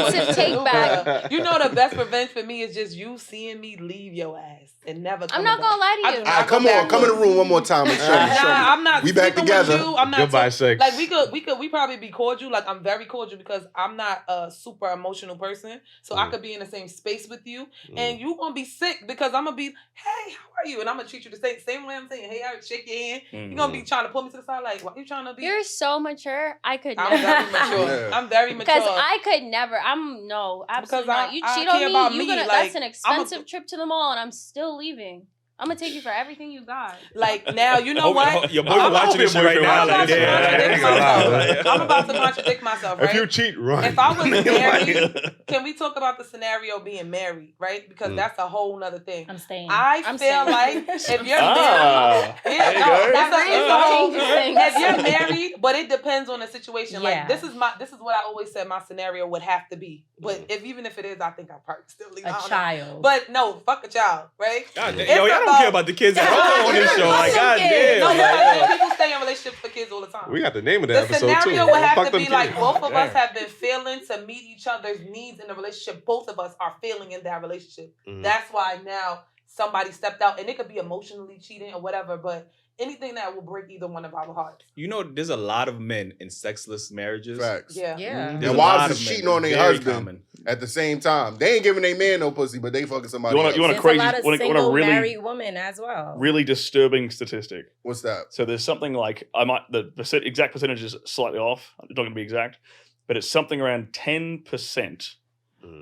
expensive take back. You know the best revenge for me is just you seeing me leave your ass and never. I'm coming not back. gonna lie to I you. do All right, not come go on. Come in the backwards. room one more time and show me. Nah, Show me. I'm not. We back sleeping together. With you. I'm not. Goodbye, sex. Like we probably be cordial. Like I'm very cordial because I'm not a super emotional person. So I could be in the same space with you, and you gonna be sick because I'm gonna be, hey, how are you? And I'm gonna treat you the same way I'm saying, hey, I shake your hand. You're gonna be trying to pull me to the side, like, why you trying to be? You're so mature. I could I'm never. very mature. Yeah. I'm very mature. Because I could never. Absolutely Because not. You I cheat care on about me, me, you're gonna. like, That's an I'm a- expensive trip to the mall, and I'm still leaving. I'm gonna take you for everything you got. Like now, you know what? Your boyfriend watching this shit right now. Like, I'm about to contradict myself, right? If you cheat, run. If I was married, can we talk about the scenario being married, right? Because that's a whole nother thing. I'm staying. I I'm feel staying. like if you're Ah, married, there you go. it's a whole. Things. If you're married, but it depends on the situation. Yeah. Like this is what I always said my scenario would have to be. But even if it is, I think I probably still leave A child. But no, fuck a child, right? God damn. It's Yo, y'all don't care about the kids at all on this show. Like, God damn. No, Like, because people stay in relationships for kids all the time. We got the name of The that episode too. scenario would have Fuck to them be like kids. both of us Damn. have been failing to meet each other's needs in a relationship. Both of us are failing in that relationship. That's why now somebody stepped out, and it could be emotionally cheating or whatever, but anything that will break either one of our hearts. you know, there's a lot of men in sexless marriages. Facts. Yeah. Yeah. There's And a lot wives of is men. cheating on their Very husband common. at the same time. They ain't giving their man no pussy, but they fucking somebody You wanna- else. you wanna There's crazy- a lot of wanna single really- married women as well. really disturbing statistic. What's that? So there's something like the exact percentage is slightly off. I'm not going to be exact, but it's something around 10%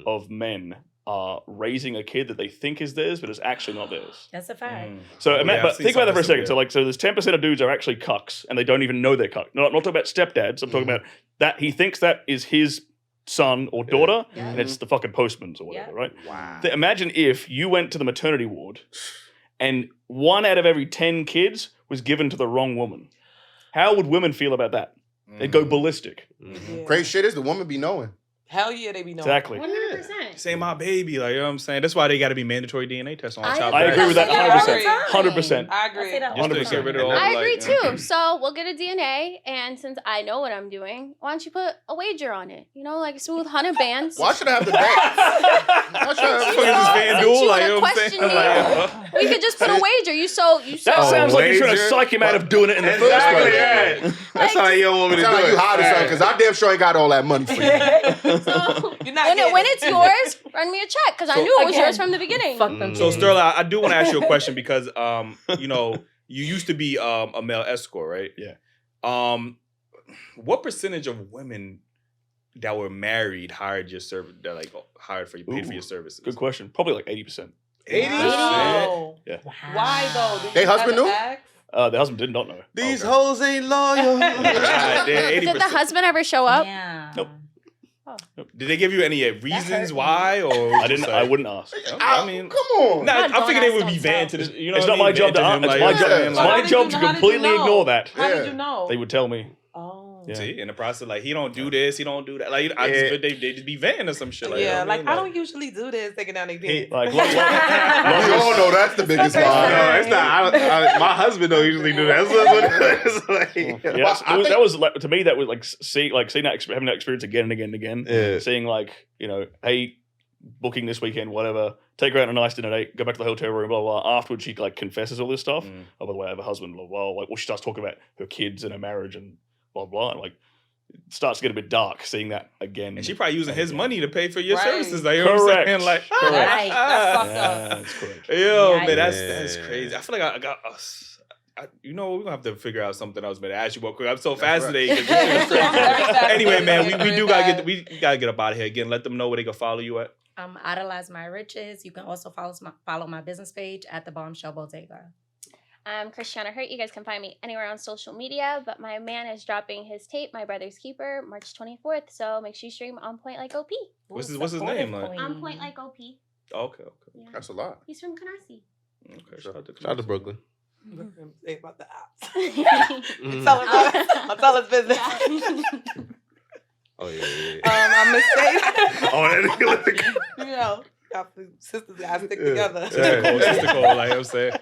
of men are raising a kid that they think is theirs, but it's actually not theirs. That's a fact. So Yeah, I've but seen think about that for a something second. So there's 10% of dudes are actually cucks, and they don't even know they're cucks. No, I'm not talking about stepdads. I'm talking about that he thinks that is his son or daughter, Yeah. and it's the fucking postman's or whatever, Yeah. right? Wow. Imagine if you went to the maternity ward and 1 out of every 10 kids was given to the wrong woman. How would women feel about that? They'd go ballistic. Yeah. Crazy shit is the woman be knowing. Hell yeah, they be knowing. Exactly. 100%. Say my baby, like, you know what I'm saying? That's why they got to be mandatory DNA tests on I child. I agree with that Yeah, 100%. I agree. 100%. I I agree. say that Just to 100%. get rid of all, I like, agree too. So we'll get a DNA, and since I know what I'm doing, why don't you put a wager on it? You know, like smooth 100 bands. Why should I have the bet? Why should I have You Fuck is know, this since FanDuel? you Like, wanna you know what I'm saying? question Like, We could just put a wager. You so That Oh, sounds like you're trying to wager? psych him out of doing it in the first Exactly, place. yeah. That's how you don't want me to Sound do like it. you hiding something, because I damn sure ain't got all that money for you. So You're not when it's yours, run me a check because I knew it was yours from the beginning. Fuck them. So kids. Sterling, I do want to ask you a question because you know, you used to be a male escort, right? Yeah. What percentage of women that were married hired your service? That like hired for you, paid for your services? Good question. Probably like 80%. 80%. Wow. Yeah. Why though? Did They you husband have to knew? ask? The husband did not know. These hoes ain't loyal. Did the husband ever show up? Yeah. Nope. Did they give you any reasons hurt why, or I didn't. I wouldn't ask. I mean, Come on. nah, Not I figured they would don't be ask, van don't to this. You know, It's what not I my mean? job to Van ask. him, It's my like, job. yeah. It's So how my did job you- to how did you completely know? ignore that. How did Yeah. you know? They would tell me. Oh. Yeah. See, in the process, like he don't do this, he don't do that. Like I just, they just be vanning or some shit. Like, you know Yeah, what like mean? I don't usually do this, taking down their pants. Like, We all know that's the biggest No, lie. it's not. My husband don't usually do that. That's what it is. Like, Yeah, that was like, to me. That was like seeing that having that experience again and again and again. Yeah. Seeing like, you know, hey, booking this weekend, whatever. Take her out on a nice dinner date. Go back to the hotel room. Blah blah. Blah. Afterwards, she like confesses all this stuff. Oh, by the way, I have a husband. Blah blah. Like, well, she starts talking about her kids and her marriage and blah blah. And like, it starts to get a bit dark seeing that again. And she probably using his money to pay for your Right. services. Like, you know what I'm saying? Like, Correct. Right. That's fucked Yeah, up. that's correct. yo, Yikes. man, that's crazy. I feel like I got us. You know, we're gonna have to figure out something else, man. Ask you real quick. I'm so fascinated. 'cause this shit is I'm very crazy. fascinated. Anyway, man, we Very do gotta fast. get we gotta get up out of here again. Let them know where they can follow you at. Idolize My Riches. You can also follow my business page at the Bombshell Bodega. I'm Christiana Hurt. You guys can find me anywhere on social media, but my man is dropping his tape, My Brother's Keeper, March 24th. So make sure you stream On Point Like OP. What's his name? Like? On Point Like OP. Okay. Yeah. That's a lot. He's from Canarsie. Okay. Shout Shout out to Brooklyn. Say about the ops. Mhm. Tell us business. Oh yeah. I'm Mercedes. Oh, that nigga look. You know, sisters gotta stick together. Sister Cole, like you know what I'm saying.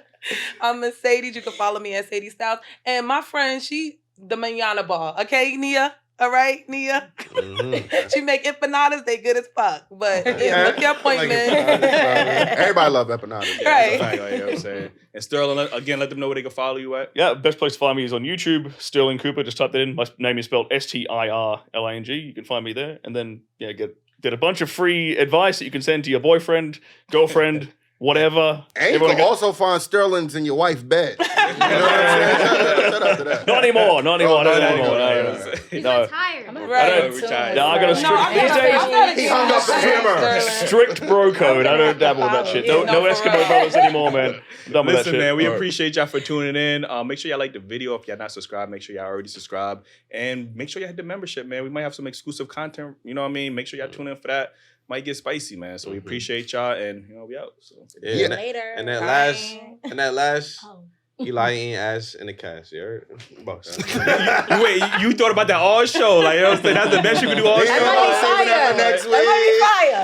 I'm Mercedes. You can follow me at Sadie Styles. And my friend, she the manana bar. Okay, Nia. All right, Nia. Mhm. She make empanadas. They good as fuck. But yeah, book your appointment. Everybody love empanadas. Yeah, Right. that's a fact, like, you know what I'm saying. And Sterling, again, let them know where they can follow you at. Yeah, best place to find me is on YouTube, Stirling Cooper. Just type that in. My name is spelled Stirling. You can find me there. And then, yeah, get a bunch of free advice that you can send to your boyfriend, girlfriend, whatever. And you can also find Sterling's in your wife's bed. You know what I'm saying? Shout out to that. Not anymore. Not anymore. Oh, Not no, anymore. no, No, no, no. He's No. retired. Right. retired. No, I got a strict these days. He hung up the hammer. Strict bro code. I don't dabble with that shit. No, no for Eskimo real. brothers anymore, man. I'm done with that Listen, shit. man, we All right. appreciate y'all for tuning in. Make sure y'all like the video. If y'all not subscribed, make sure y'all already subscribed. And make sure y'all hit the membership, man. We might have some exclusive content. You know what I mean? Make sure y'all tune in for that. Might get spicy, man. So we appreciate y'all, and we out. So. Yeah. Later. And that Bye. last, Oh. Eli eating ass in the cast. You heard? Boss. Wait, you thought about that all show? Like, you know what I'm saying? That's the best you can do all He show. ain't gonna save it for next That might be week. fire.